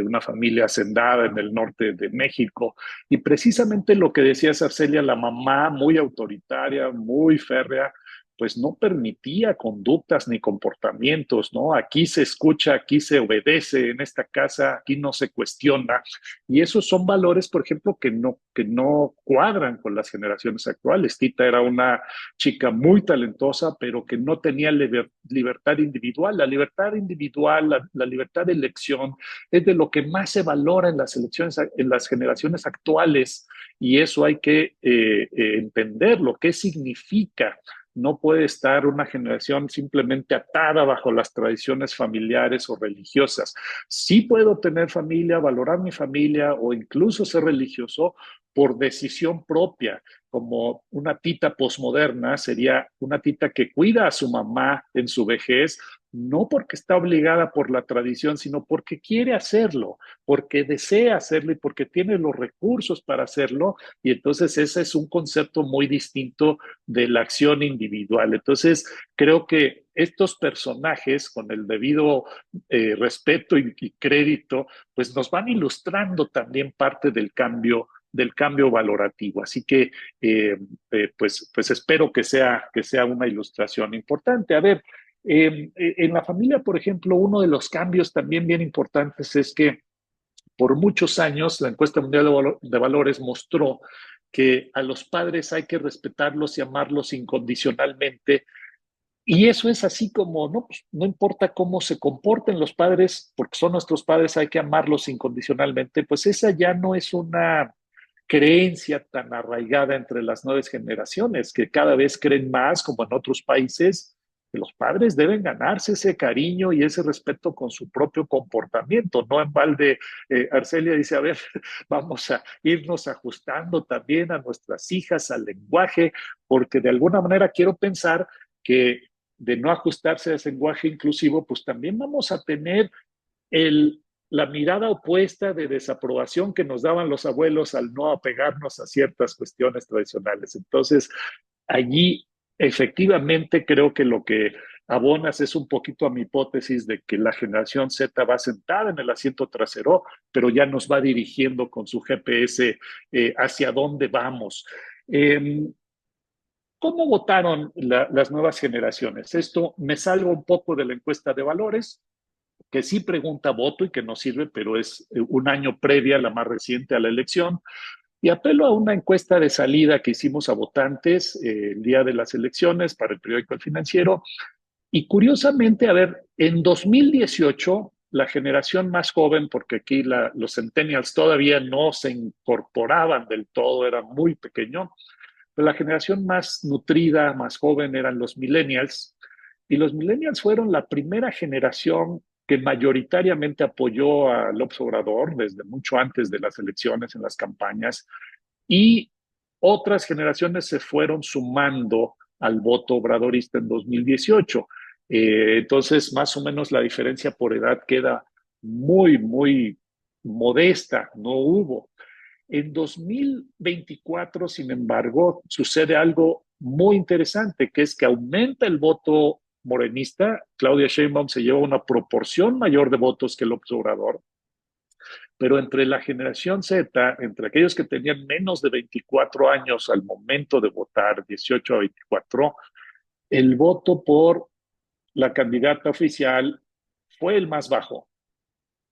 una familia hacendada en el norte de México. Y precisamente lo que decía Arcelia, la mamá muy autoritaria, muy férrea, pues no permitía conductas ni comportamientos, ¿no? Aquí se escucha, aquí se obedece, en esta casa, aquí no se cuestiona. Y esos son valores, por ejemplo, que no cuadran con las generaciones actuales. Tita era una chica muy talentosa, pero que no tenía libertad individual. La libertad individual, la libertad de elección, es de lo que más se valora en las elecciones, en las generaciones actuales, y eso hay que entenderlo, qué significa. No puede estar una generación simplemente atada bajo las tradiciones familiares o religiosas. Sí puedo tener familia, valorar mi familia o incluso ser religioso por decisión propia, como una tita posmoderna sería una tita que cuida a su mamá en su vejez, no porque está obligada por la tradición, sino porque quiere hacerlo, porque desea hacerlo y porque tiene los recursos para hacerlo. Y entonces ese es un concepto muy distinto de la acción individual. Entonces creo que estos personajes, con el debido respeto y crédito, pues nos van ilustrando también parte del cambio del cambio valorativo. Así que pues espero que sea una ilustración importante. A ver, en la familia, por ejemplo, uno de los cambios también bien importantes es que por muchos años la encuesta mundial de valores mostró que a los padres hay que respetarlos y amarlos incondicionalmente. Y eso es así como, no, pues, no importa cómo se comporten los padres, porque son nuestros padres, hay que amarlos incondicionalmente, pues esa ya no es una creencia tan arraigada entre las nuevas generaciones, que cada vez creen más, como en otros países, que los padres deben ganarse ese cariño y ese respeto con su propio comportamiento. No en balde, Arcelia dice, a ver, vamos a irnos ajustando también a nuestras hijas, al lenguaje, porque de alguna manera quiero pensar que de no ajustarse a ese lenguaje inclusivo, pues también vamos a tener la mirada opuesta de desaprobación que nos daban los abuelos al no apegarnos a ciertas cuestiones tradicionales. Entonces, allí efectivamente creo que lo que abonas es un poquito a mi hipótesis de que la generación Z va sentada en el asiento trasero, pero ya nos va dirigiendo con su GPS hacia dónde vamos. ¿Cómo votaron las nuevas generaciones? Esto me salgo un poco de la encuesta de valores, que sí pregunta voto y que no sirve, pero es un año previa, la más reciente a la elección. Y apelo a una encuesta de salida que hicimos a votantes el día de las elecciones para el periódico El Financiero. Y curiosamente, a ver, en 2018, la generación más joven, porque aquí los centennials todavía no se incorporaban del todo, era muy pequeño, pero la generación más nutrida, más joven eran los millennials. Y los millennials fueron la primera generación que mayoritariamente apoyó a López Obrador desde mucho antes de las elecciones, en las campañas, y otras generaciones se fueron sumando al voto obradorista en 2018. Entonces, más o menos la diferencia por edad queda muy, muy modesta, no hubo. En 2024, sin embargo, sucede algo muy interesante, que es que aumenta el voto morenista. Claudia Sheinbaum se lleva una proporción mayor de votos que López Obrador, pero entre la generación Z, entre aquellos que tenían menos de 24 años al momento de votar, 18 a 24, el voto por la candidata oficial fue el más bajo.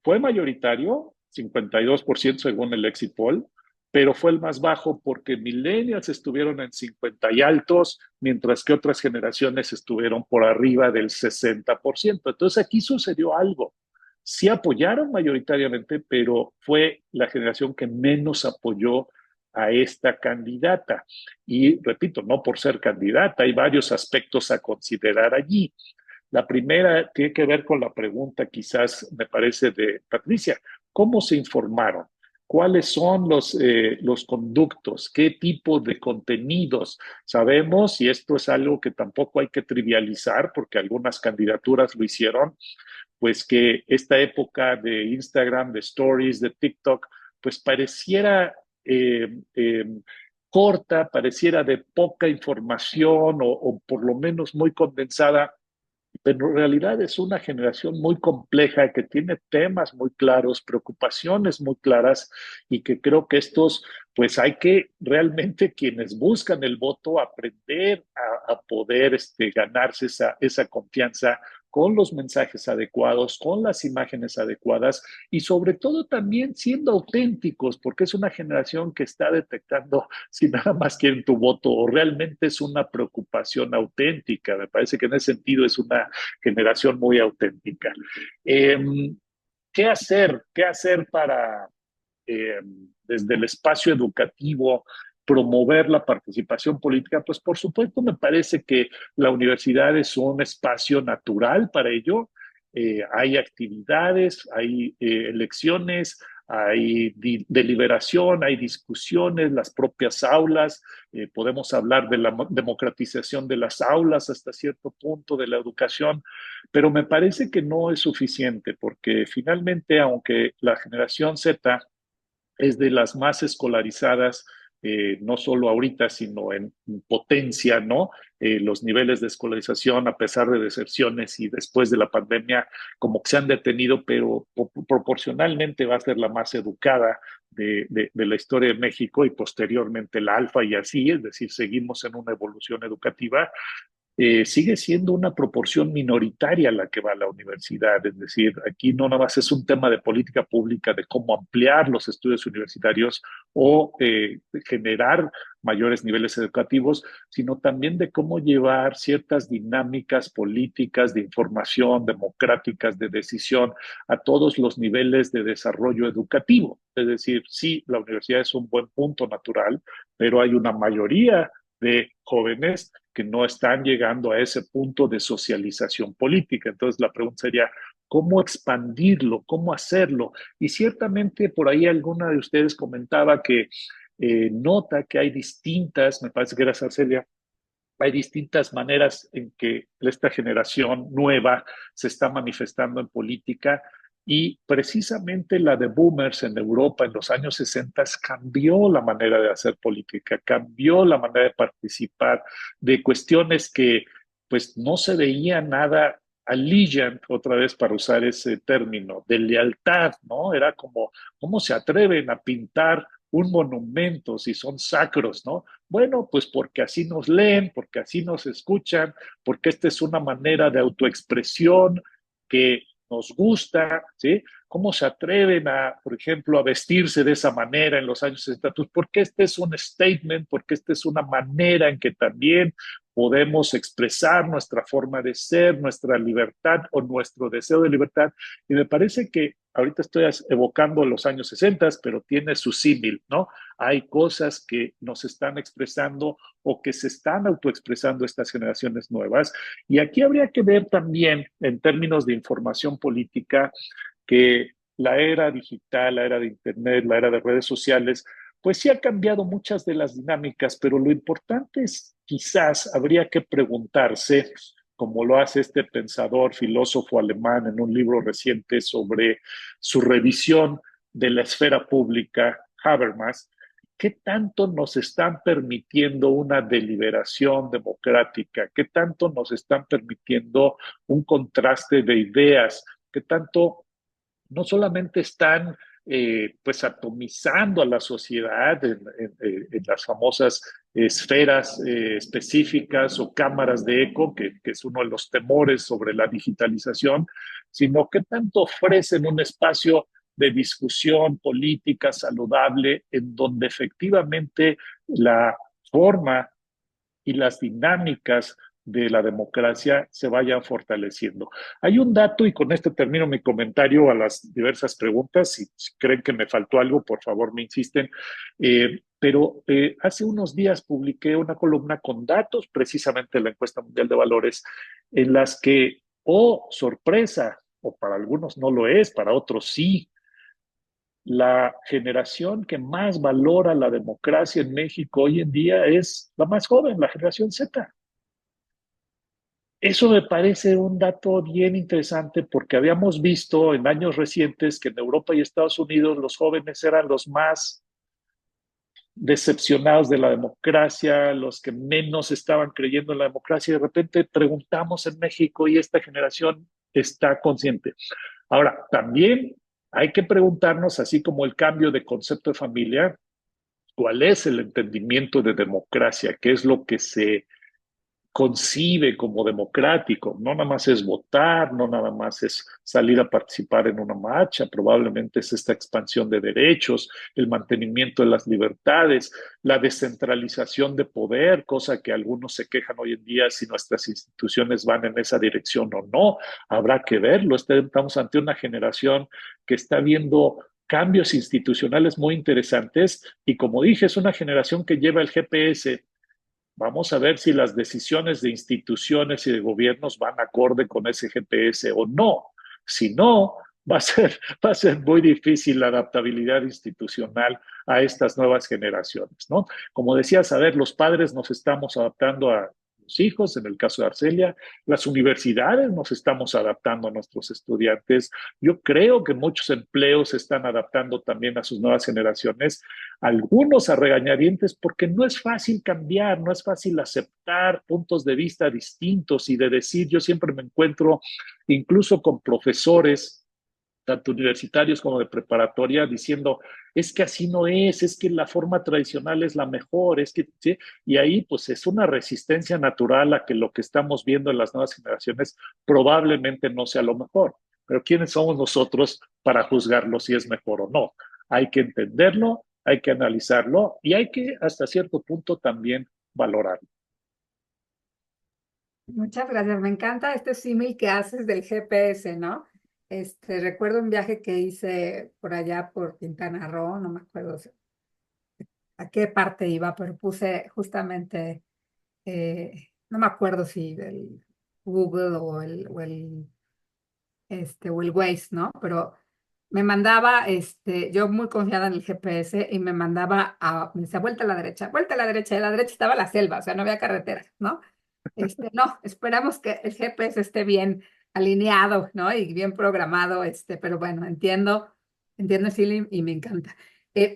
Fue mayoritario, 52% según el exit poll, pero fue el más bajo porque millennials estuvieron en 50 y altos, mientras que otras generaciones estuvieron por arriba del 60%. Entonces aquí sucedió algo. Sí apoyaron mayoritariamente, pero fue la generación que menos apoyó a esta candidata. Y repito, no por ser candidata, hay varios aspectos a considerar allí. La primera tiene que ver con la pregunta, quizás me parece, de Patricia. ¿Cómo se informaron? ¿Cuáles son los conductos? ¿Qué tipo de contenidos? Sabemos, y esto es algo que tampoco hay que trivializar, porque algunas candidaturas lo hicieron, pues que esta época de Instagram, de Stories, de TikTok, pues pareciera corta, pareciera de poca información o por lo menos muy condensada, pero en realidad es una generación muy compleja que tiene temas muy claros, preocupaciones muy claras y que creo que estos, pues hay que realmente quienes buscan el voto aprender a poder ganarse esa confianza con los mensajes adecuados, con las imágenes adecuadas y sobre todo también siendo auténticos, porque es una generación que está detectando si nada más quieren tu voto o realmente es una preocupación auténtica. Me parece que en ese sentido es una generación muy auténtica. ¿Qué hacer? ¿Qué hacer para, desde el espacio educativo, promover la participación política? Pues por supuesto me parece que la universidad es un espacio natural para ello. Hay actividades, hay elecciones, hay deliberación, hay discusiones, las propias aulas, podemos hablar de la democratización de las aulas hasta cierto punto, de la educación, pero me parece que no es suficiente porque finalmente, aunque la generación Z es de las más escolarizadas no solo ahorita, sino en potencia, ¿no? Los niveles de escolarización, a pesar de deserciones y después de la pandemia, como que se han detenido, pero proporcionalmente va a ser la más educada de la historia de México y posteriormente la alfa y así, es decir, seguimos en una evolución educativa. Sigue siendo una proporción minoritaria la que va a la universidad. Es decir, aquí no nada más es un tema de política pública, de cómo ampliar los estudios universitarios o generar mayores niveles educativos, sino también de cómo llevar ciertas dinámicas políticas de información, democráticas, de decisión a todos los niveles de desarrollo educativo. Es decir, sí, la universidad es un buen punto natural, pero hay una mayoría de jóvenes que no están llegando a ese punto de socialización política. Entonces la pregunta sería, ¿cómo expandirlo? ¿Cómo hacerlo? Y ciertamente por ahí alguna de ustedes comentaba que nota que hay distintas, me parece que era Arcelia, hay distintas maneras en que esta generación nueva se está manifestando en política y precisamente la de boomers en Europa en los años 60 cambió la manera de hacer política, cambió la manera de participar de cuestiones que pues no se veía nada allegiant, otra vez para usar ese término, de lealtad, ¿no? Era como, ¿cómo se atreven a pintar un monumento si son sacros, ¿no? Bueno, pues porque así nos leen, porque así nos escuchan, porque esta es una manera de autoexpresión que nos gusta, ¿sí? ¿Cómo se atreven a, por ejemplo, a vestirse de esa manera en los años 60? Pues porque este es un statement, porque esta es una manera en que también podemos expresar nuestra forma de ser, nuestra libertad o nuestro deseo de libertad. Y me parece que ahorita estoy evocando los años 60, pero tiene su símil, ¿no? Hay cosas que nos están expresando o que se están autoexpresando estas generaciones nuevas. Y aquí habría que ver también, en términos de información política, que la era digital, la era de Internet, la era de redes sociales, pues sí ha cambiado muchas de las dinámicas, pero lo importante es quizás habría que preguntarse, como lo hace este pensador, filósofo alemán en un libro reciente sobre su revisión de la esfera pública, Habermas, ¿qué tanto nos están permitiendo una deliberación democrática? ¿Qué tanto nos están permitiendo un contraste de ideas? ¿Qué tanto no solamente están pues atomizando a la sociedad en las famosas esferas específicas o cámaras de eco, que es uno de los temores sobre la digitalización, sino que tanto ofrecen un espacio de discusión política saludable en donde efectivamente la forma y las dinámicas de la democracia se vayan fortaleciendo. Hay un dato, y con esto termino mi comentario a las diversas preguntas. Si creen que me faltó algo, por favor me insisten. Pero hace unos días publiqué una columna con datos, precisamente de la encuesta mundial de valores, en las que, oh, sorpresa, o para algunos no lo es, para otros sí, la generación que más valora la democracia en México hoy en día es la más joven, la generación Z. Eso me parece un dato bien interesante porque habíamos visto en años recientes que en Europa y Estados Unidos los jóvenes eran los más decepcionados de la democracia, los que menos estaban creyendo en la democracia. Y de repente preguntamos en México y esta generación está consciente. Ahora, también hay que preguntarnos, así como el cambio de concepto de familia, cuál es el entendimiento de democracia, qué es lo que se concibe como democrático. No nada más es votar, no nada más es salir a participar en una marcha, probablemente es esta expansión de derechos, el mantenimiento de las libertades, la descentralización de poder, cosa que algunos se quejan hoy en día si nuestras instituciones van en esa dirección o no. Habrá que verlo. Estamos ante una generación que está viendo cambios institucionales muy interesantes y, como dije, es una generación que lleva el GPS. Vamos a ver si las decisiones de instituciones y de gobiernos van acorde con ese GPS o no. Si no, va a ser muy difícil la adaptabilidad institucional a estas nuevas generaciones, ¿no? Como decías, a ver, los padres nos estamos adaptando a nuestros hijos, en el caso de Arcelia, las universidades nos estamos adaptando a nuestros estudiantes. Yo creo que muchos empleos se están adaptando también a sus nuevas generaciones, algunos a regañadientes, porque no es fácil cambiar, no es fácil aceptar puntos de vista distintos y de decir, yo siempre me encuentro incluso con profesores tanto universitarios como de preparatoria, diciendo, es que así no es que la forma tradicional es la mejor, es que, ¿sí? Y ahí pues es una resistencia natural a que lo que estamos viendo en las nuevas generaciones probablemente no sea lo mejor. Pero ¿quiénes somos nosotros para juzgarlo si es mejor o no? Hay que entenderlo, hay que analizarlo y hay que hasta cierto punto también valorarlo. Muchas gracias. Me encanta este símil que haces del GPS, ¿no? Recuerdo un viaje que hice por allá por Quintana Roo, no me acuerdo a qué parte iba, pero puse justamente, no me acuerdo si del Google o el Waze, ¿no? Pero me mandaba, yo muy confiada en el GPS y me mandaba me decía, vuelta a la derecha, y a la derecha estaba la selva, o sea, no había carretera, ¿no? No, esperamos que el GPS esté bien alineado, ¿no? Y bien programado, pero bueno, entiendo el feeling y me encanta.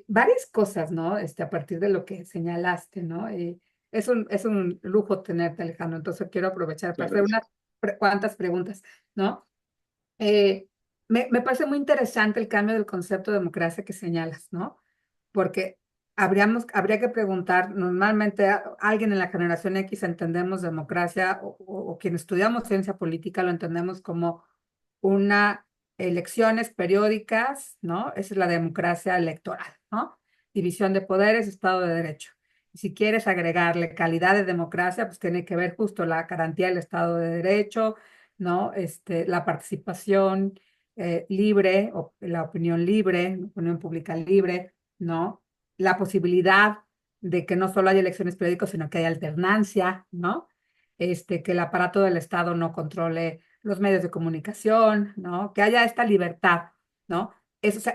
Varias cosas, ¿no? A partir de lo que señalaste, ¿no? Es un lujo tenerte, Alejandro, entonces quiero aprovechar para hacer unas Gracias. cuantas preguntas, ¿no? Eh, me parece muy interesante el cambio del concepto de democracia que señalas, ¿no? Porque habría que preguntar, normalmente alguien en la generación X entendemos democracia o quien estudiamos ciencia política lo entendemos como una elecciones periódicas, ¿no? Esa es la democracia electoral, ¿no? División de poderes, Estado de Derecho. Y si quieres agregarle calidad de democracia, pues tiene que ver justo la garantía del Estado de Derecho, ¿no? La participación libre, o la opinión libre, opinión pública libre, ¿no? La posibilidad de que no solo haya elecciones periódicas, sino que haya alternancia, ¿no? Que el aparato del Estado no controle los medios de comunicación, ¿no? Que haya esta libertad, ¿no? Eso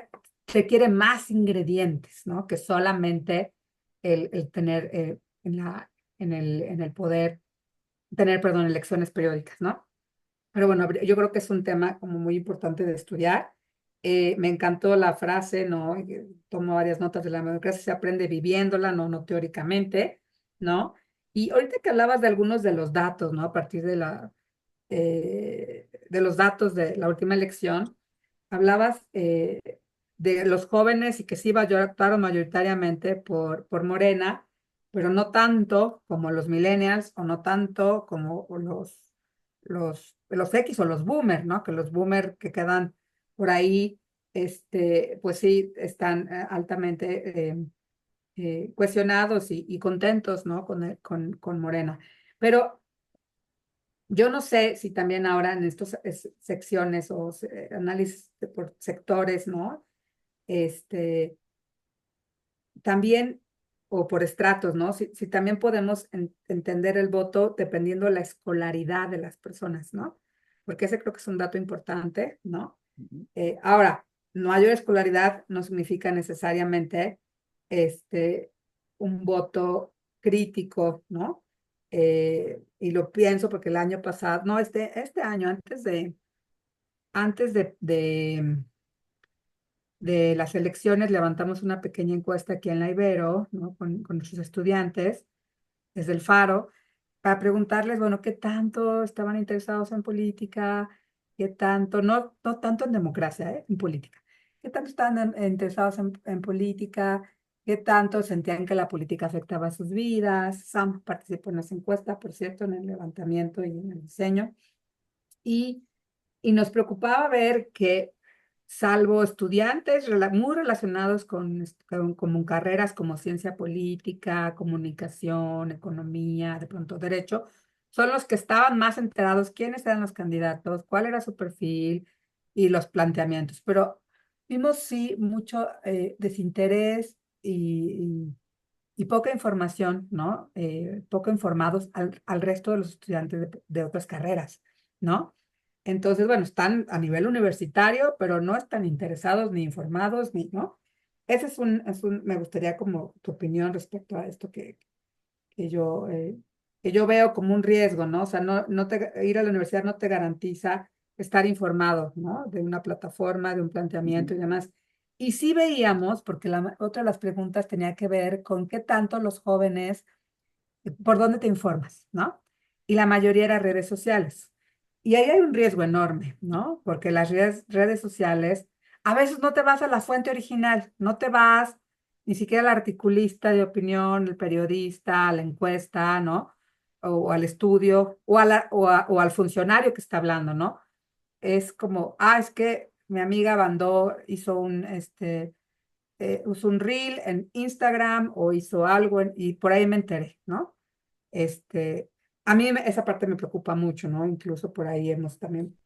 requiere más ingredientes, ¿no? Que solamente el tener en el poder, tener, perdón, elecciones periódicas, ¿no? Pero bueno, yo creo que es un tema como muy importante de estudiar. Me encantó la frase, ¿no? Tomo varias notas de la democracia, se aprende viviéndola, no teóricamente, ¿no? Y ahorita que hablabas de algunos de los datos, ¿no? A partir de los datos de la última elección, hablabas de los jóvenes y que sí votaron mayoritariamente por Morena, pero no tanto como los millennials o no tanto como los X o los boomers, ¿no? Que los boomers que quedan por ahí, pues sí, están altamente cuestionados y contentos, ¿no? Con Morena. Pero yo no sé si también ahora en estas secciones o análisis por sectores, ¿no? Este, también, o por estratos, ¿no? Si también podemos entender el voto dependiendo de la escolaridad de las personas, ¿no? Porque ese creo que es un dato importante, ¿no? Ahora, mayor escolaridad no significa necesariamente un voto crítico, ¿no? Y lo pienso porque el año pasado, no, este año, antes de las elecciones, levantamos una pequeña encuesta aquí en la Ibero, ¿no? Con nuestros estudiantes, desde el Faro, para preguntarles, bueno, qué tanto estaban interesados en política, qué tanto, no tanto en democracia, en política, qué tanto estaban interesados en política, qué tanto sentían que la política afectaba sus vidas. Sam participó en esa encuesta, por cierto, en el levantamiento y en el diseño, y, y nos preocupaba ver que, salvo estudiantes muy relacionados con carreras como ciencia política, comunicación, economía, de pronto derecho, son los que estaban más enterados quiénes eran los candidatos, cuál era su perfil y los planteamientos. Pero vimos sí mucho desinterés y poca información, ¿no? Poco informados al resto de los estudiantes de otras carreras, ¿no? Entonces, bueno, están a nivel universitario, pero no están interesados ni informados, ¿no? Ese me gustaría como tu opinión respecto a esto que yo que yo veo como un riesgo, ¿no? O sea, ir a la universidad no te garantiza estar informado, ¿no? De una plataforma, de un planteamiento y demás. Y sí veíamos, porque otra de las preguntas tenía que ver con qué tanto los jóvenes, por dónde te informas, ¿no? Y la mayoría era redes sociales. Y ahí hay un riesgo enorme, ¿no? Porque las redes sociales, a veces no te vas a la fuente original, no te vas ni siquiera al articulista de opinión, el periodista, a la encuesta, ¿no? O al estudio, o al funcionario que está hablando, ¿no? Es como, es que mi amiga Bandó usó un reel en Instagram o hizo algo y por ahí me enteré, ¿no? Este, a mí esa parte me preocupa mucho, ¿no? Incluso por ahí hemos también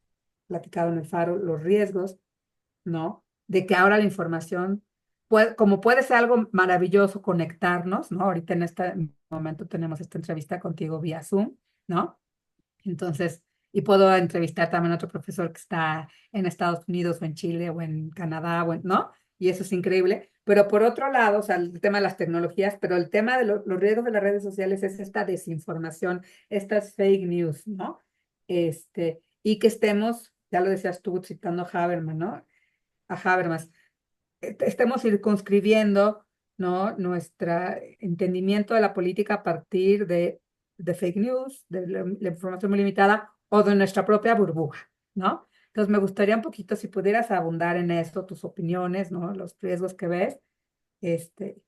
platicado en el Faro los riesgos, ¿no? De que ahora la información, como puede ser algo maravilloso conectarnos, ¿no? Ahorita en este momento tenemos esta entrevista contigo vía Zoom, ¿no? Entonces, y puedo entrevistar también a otro profesor que está en Estados Unidos o en Chile o en Canadá, ¿no? Y eso es increíble. Pero por otro lado, o sea, el tema de las tecnologías, pero el tema de los riesgos de las redes sociales es esta desinformación, estas fake news, ¿no? Y que estemos, ya lo decías tú citando a Habermas, ¿no? A Habermas, estemos circunscribiendo, ¿no? Nuestro entendimiento de la política a partir de fake news, de la información muy limitada o de nuestra propia burbuja, ¿no? Entonces me gustaría un poquito si pudieras abundar en esto, tus opiniones, ¿no? Los riesgos que ves. Este,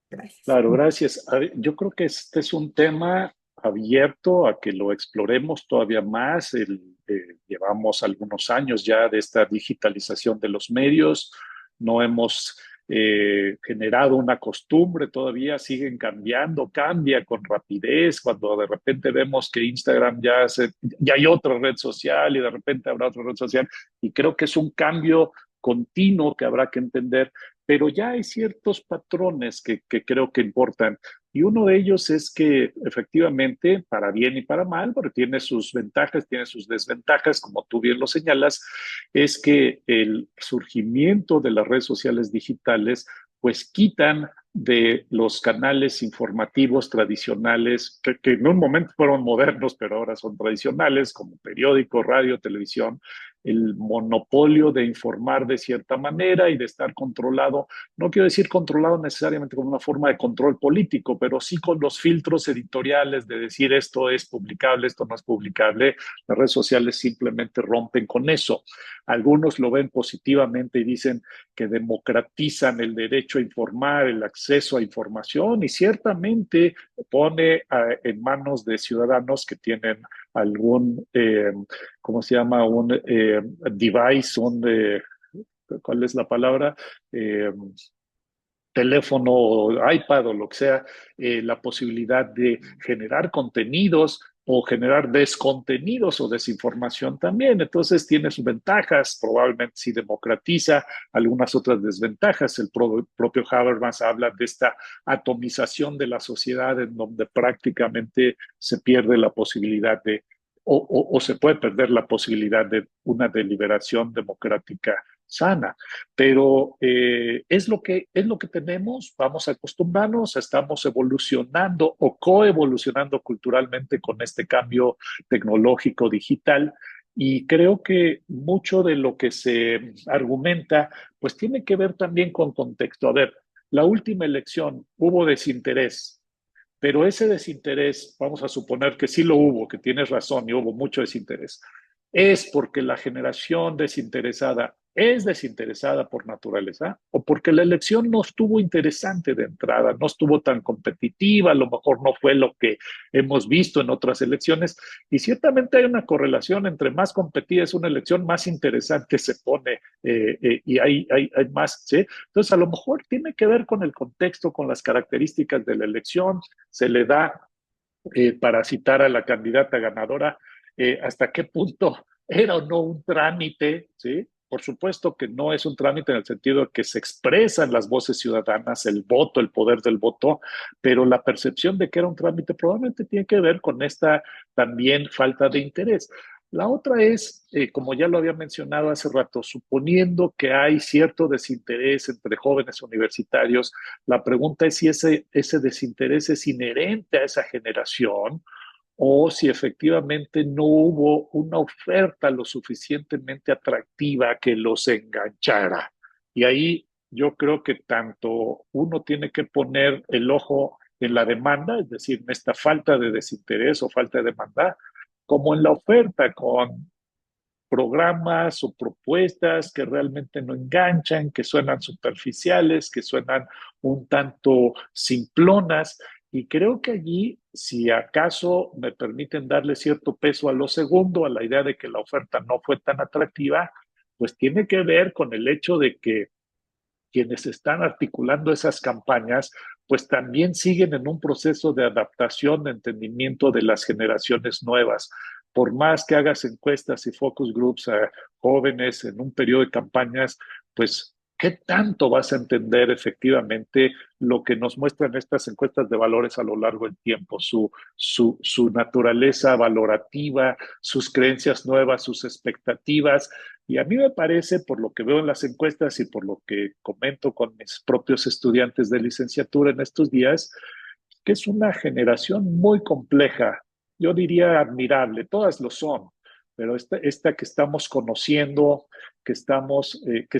gracias. Claro, gracias. A ver, yo creo que este es un tema abierto a que lo exploremos todavía más. Llevamos algunos años ya de esta digitalización de los medios. No hemos generado una costumbre todavía, siguen cambiando, cambia con rapidez. Cuando de repente vemos que Instagram ya hay otra red social y de repente habrá otra red social. Y creo que es un cambio continuo que habrá que entender, pero ya hay ciertos patrones que creo que importan. Y uno de ellos es que efectivamente, para bien y para mal, porque tiene sus ventajas, tiene sus desventajas, como tú bien lo señalas, es que el surgimiento de las redes sociales digitales pues quitan de los canales informativos tradicionales, que en un momento fueron modernos, pero ahora son tradicionales, como periódico, radio, televisión, el monopolio de informar de cierta manera y de estar controlado. No quiero decir controlado necesariamente con una forma de control político, pero sí con los filtros editoriales de decir esto es publicable, esto no es publicable. Las redes sociales simplemente rompen con eso. Algunos lo ven positivamente y dicen que democratizan el derecho a informar, el acceso a información, y ciertamente pone en manos de ciudadanos que tienen algún, ¿cómo se llama? Un device, ¿cuál es la palabra? Teléfono o iPad o lo que sea, la posibilidad de generar contenidos o generar descontenidos o desinformación también. Entonces tiene sus ventajas, probablemente sí democratiza, algunas otras desventajas. El propio Habermas habla de esta atomización de la sociedad en donde prácticamente se pierde la posibilidad o se puede perder la posibilidad de una deliberación democrática sana, pero es lo que tenemos, vamos a acostumbrarnos, estamos evolucionando o coevolucionando culturalmente con este cambio tecnológico digital. Y creo que mucho de lo que se argumenta, pues tiene que ver también con contexto. A ver, la última elección hubo desinterés, pero ese desinterés, vamos a suponer que sí lo hubo, que tienes razón y hubo mucho desinterés, es porque la generación desinteresada es desinteresada por naturaleza o porque la elección no estuvo interesante de entrada, no estuvo tan competitiva, a lo mejor no fue lo que hemos visto en otras elecciones, y ciertamente hay una correlación entre más competida es una elección, más interesante se pone y hay más, ¿sí? Entonces a lo mejor tiene que ver con el contexto, con las características de la elección, se le da para citar a la candidata ganadora, hasta qué punto era o no un trámite, ¿sí? Por supuesto que no es un trámite en el sentido de que se expresan las voces ciudadanas, el voto, el poder del voto, pero la percepción de que era un trámite probablemente tiene que ver con esta también falta de interés. La otra es, como ya lo había mencionado hace rato, suponiendo que hay cierto desinterés entre jóvenes universitarios, la pregunta es si ese desinterés es inherente a esa generación o si efectivamente no hubo una oferta lo suficientemente atractiva que los enganchara. Y ahí yo creo que tanto uno tiene que poner el ojo en la demanda, es decir, en esta falta de desinterés o falta de demanda, como en la oferta, con programas o propuestas que realmente no enganchan, que suenan superficiales, que suenan un tanto simplonas. Y creo que allí, si acaso me permiten darle cierto peso a lo segundo, a la idea de que la oferta no fue tan atractiva, pues tiene que ver con el hecho de que quienes están articulando esas campañas, pues también siguen en un proceso de adaptación, de entendimiento de las generaciones nuevas. Por más que hagas encuestas y focus groups a jóvenes en un periodo de campañas, pues ¿qué tanto vas a entender efectivamente lo que nos muestran estas encuestas de valores a lo largo del tiempo? Su naturaleza valorativa, sus creencias nuevas, sus expectativas. Y a mí me parece, por lo que veo en las encuestas y por lo que comento con mis propios estudiantes de licenciatura en estos días, que es una generación muy compleja, yo diría admirable, todas lo son, pero esta que estamos conociendo, que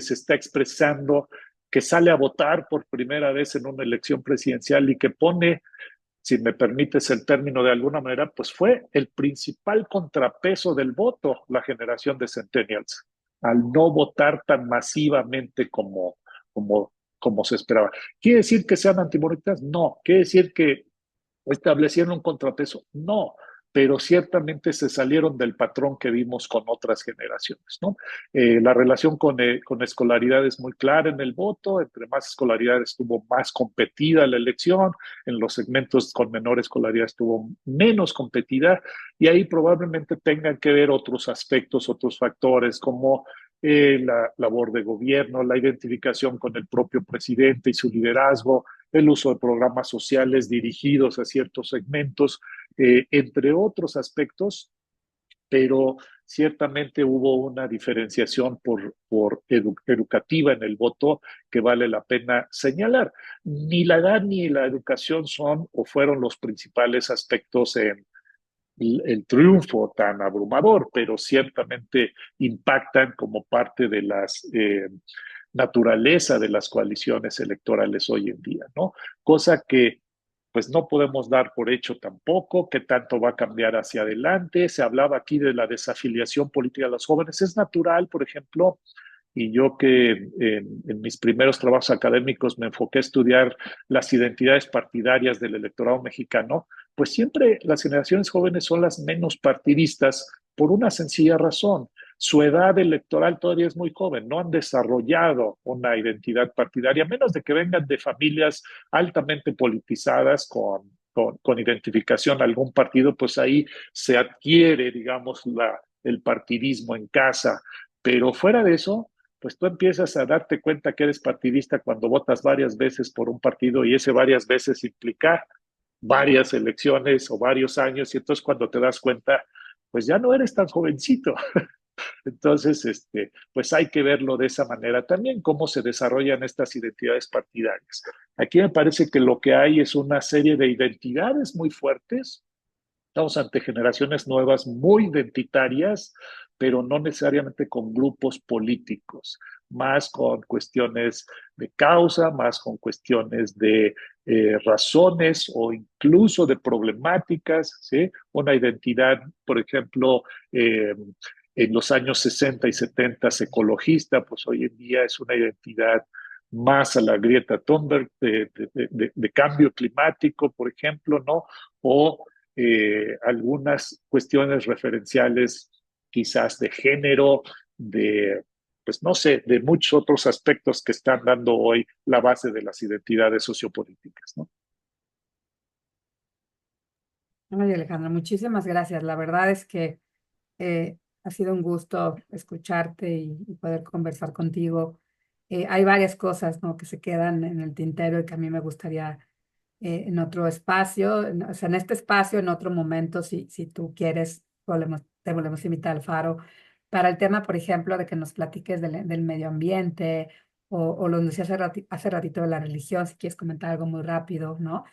se está expresando, que sale a votar por primera vez en una elección presidencial y que pone, si me permites el término de alguna manera, pues fue el principal contrapeso del voto, la generación de centennials, al no votar tan masivamente como, como se esperaba. ¿Quiere decir que sean antimoristas? No. ¿Quiere decir que establecieron un contrapeso? No, pero ciertamente se salieron del patrón que vimos con otras generaciones, ¿no? La relación con escolaridad es muy clara en el voto, entre más escolaridad estuvo más competida la elección, en los segmentos con menor escolaridad estuvo menos competida, y ahí probablemente tengan que ver otros aspectos, otros factores, como la labor de gobierno, la identificación con el propio presidente y su liderazgo, el uso de programas sociales dirigidos a ciertos segmentos, entre otros aspectos, pero ciertamente hubo una diferenciación educativa en el voto que vale la pena señalar. Ni la edad ni la educación son o fueron los principales aspectos en el triunfo tan abrumador, pero ciertamente impactan como parte de las naturaleza de las coaliciones electorales hoy en día, ¿no? Cosa que pues no podemos dar por hecho tampoco, que tanto va a cambiar hacia adelante. Se hablaba aquí de la desafiliación política de los jóvenes. Es natural, por ejemplo, y yo que en mis primeros trabajos académicos me enfoqué a estudiar las identidades partidarias del electorado mexicano, pues siempre las generaciones jóvenes son las menos partidistas por una sencilla razón. Su edad electoral todavía es muy joven, no han desarrollado una identidad partidaria, a menos de que vengan de familias altamente politizadas con identificación a algún partido, pues ahí se adquiere, digamos, el partidismo en casa. Pero fuera de eso, pues tú empiezas a darte cuenta que eres partidista cuando votas varias veces por un partido y ese varias veces implica varias elecciones o varios años y entonces cuando te das cuenta, pues ya no eres tan jovencito. Entonces, pues hay que verlo de esa manera también, cómo se desarrollan estas identidades partidarias. Aquí me parece que lo que hay es una serie de identidades muy fuertes. Estamos ante generaciones nuevas muy identitarias, pero no necesariamente con grupos políticos, más con cuestiones de causa, más con cuestiones de razones o incluso de problemáticas, ¿sí? Una identidad, por ejemplo, en los años 60 y 70 ecologista, pues hoy en día es una identidad más a la Greta Thunberg de cambio climático, por ejemplo, ¿no? O algunas cuestiones referenciales quizás de género, pues no sé, de muchos otros aspectos que están dando hoy la base de las identidades sociopolíticas, ¿no? Ay, Alejandra, muchísimas gracias. La verdad es que ha sido un gusto escucharte y poder conversar contigo. Hay varias cosas, ¿no?, que se quedan en el tintero y que a mí me gustaría en otro espacio, o sea, en este espacio, en otro momento, si tú quieres, podemos te volvemos a invitar al Faro para el tema, por ejemplo, de que nos platiques del medio ambiente o lo decía hace ratito de la religión, si quieres comentar algo muy rápido, ¿no?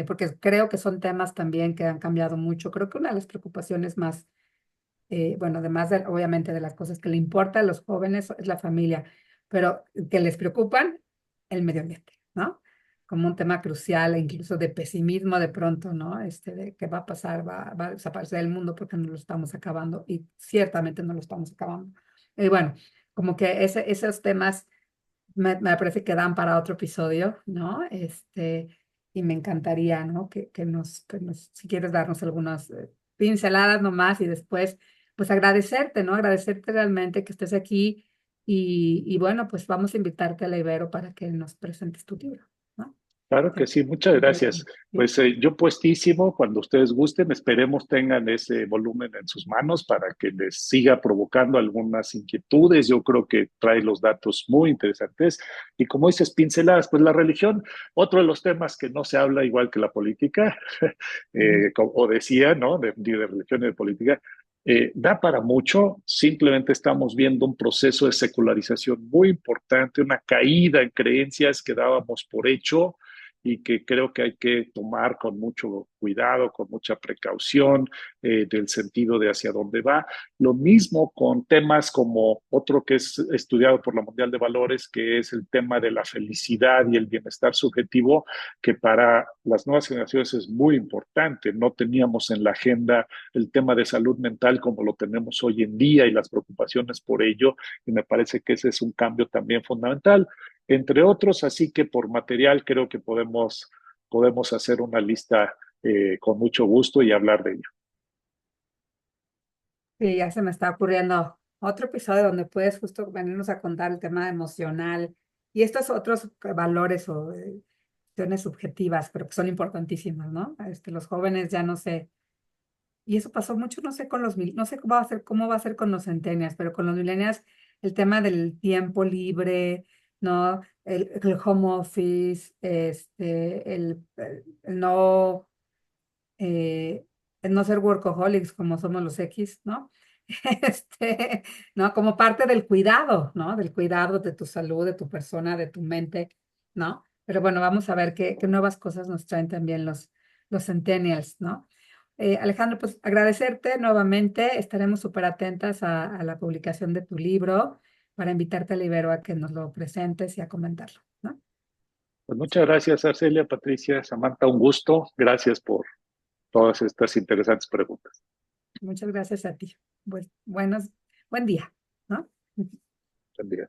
Porque creo que son temas también que han cambiado mucho. Creo que una de las preocupaciones más, bueno, además obviamente de las cosas que le importa a los jóvenes es la familia, pero que les preocupan el medio ambiente, ¿no? Como un tema crucial e incluso de pesimismo de pronto, ¿no? De qué va a pasar, va a desaparecer el mundo porque no lo estamos acabando y ciertamente no lo estamos acabando. Y bueno, como que esos temas me parece que dan para otro episodio, ¿no? Y me encantaría, ¿no? Si quieres darnos algunas pinceladas nomás y después, pues agradecerte, ¿no? Agradecerte realmente que estés aquí y bueno, pues vamos a invitarte a la Ibero para que nos presentes tu libro, ¿no? Claro que sí, muchas gracias. Pues yo puestísimo, cuando ustedes gusten, esperemos tengan ese volumen en sus manos para que les siga provocando algunas inquietudes. Yo creo que trae los datos muy interesantes. Y como dices, pinceladas, pues la religión, otro de los temas que no se habla igual que la política, o decía, ¿no? De religión y de política, da para mucho, simplemente estamos viendo un proceso de secularización muy importante, una caída en creencias que dábamos por hecho y que creo que hay que tomar con mucho cuidado, con mucha precaución, del sentido de hacia dónde va. Lo mismo con temas como otro que es estudiado por la Mundial de Valores, que es el tema de la felicidad y el bienestar subjetivo, que para las nuevas generaciones es muy importante. No teníamos en la agenda el tema de salud mental como lo tenemos hoy en día y las preocupaciones por ello, y me parece que ese es un cambio también fundamental, entre otros, así que por material creo que podemos hacer una lista con mucho gusto y hablar de ello. Sí, ya se me está ocurriendo otro episodio donde puedes justo venirnos a contar el tema emocional y estos otros valores o cuestiones subjetivas, pero que son importantísimas, ¿no? Los jóvenes ya no sé, y eso pasó mucho, no sé no sé cómo va a ser con los centennials, pero con los millennials el tema del tiempo libre, ¿no? El home office, el no el no ser workaholics como somos los X, ¿no? Este, ¿no? Como parte del cuidado, ¿no? Del cuidado de tu salud, de tu persona, de tu mente, ¿no? Pero bueno, vamos a ver qué nuevas cosas nos traen también los centennials, ¿no? Alejandro, pues agradecerte nuevamente. Estaremos súper atentas a la publicación de tu libro para invitarte al Ibero a que nos lo presentes y a comentarlo, ¿no? Pues muchas gracias, Arcelia, Patricia, Samantha, un gusto. Gracias por todas estas interesantes preguntas. Muchas gracias a ti. Buen día, ¿no? Buen día.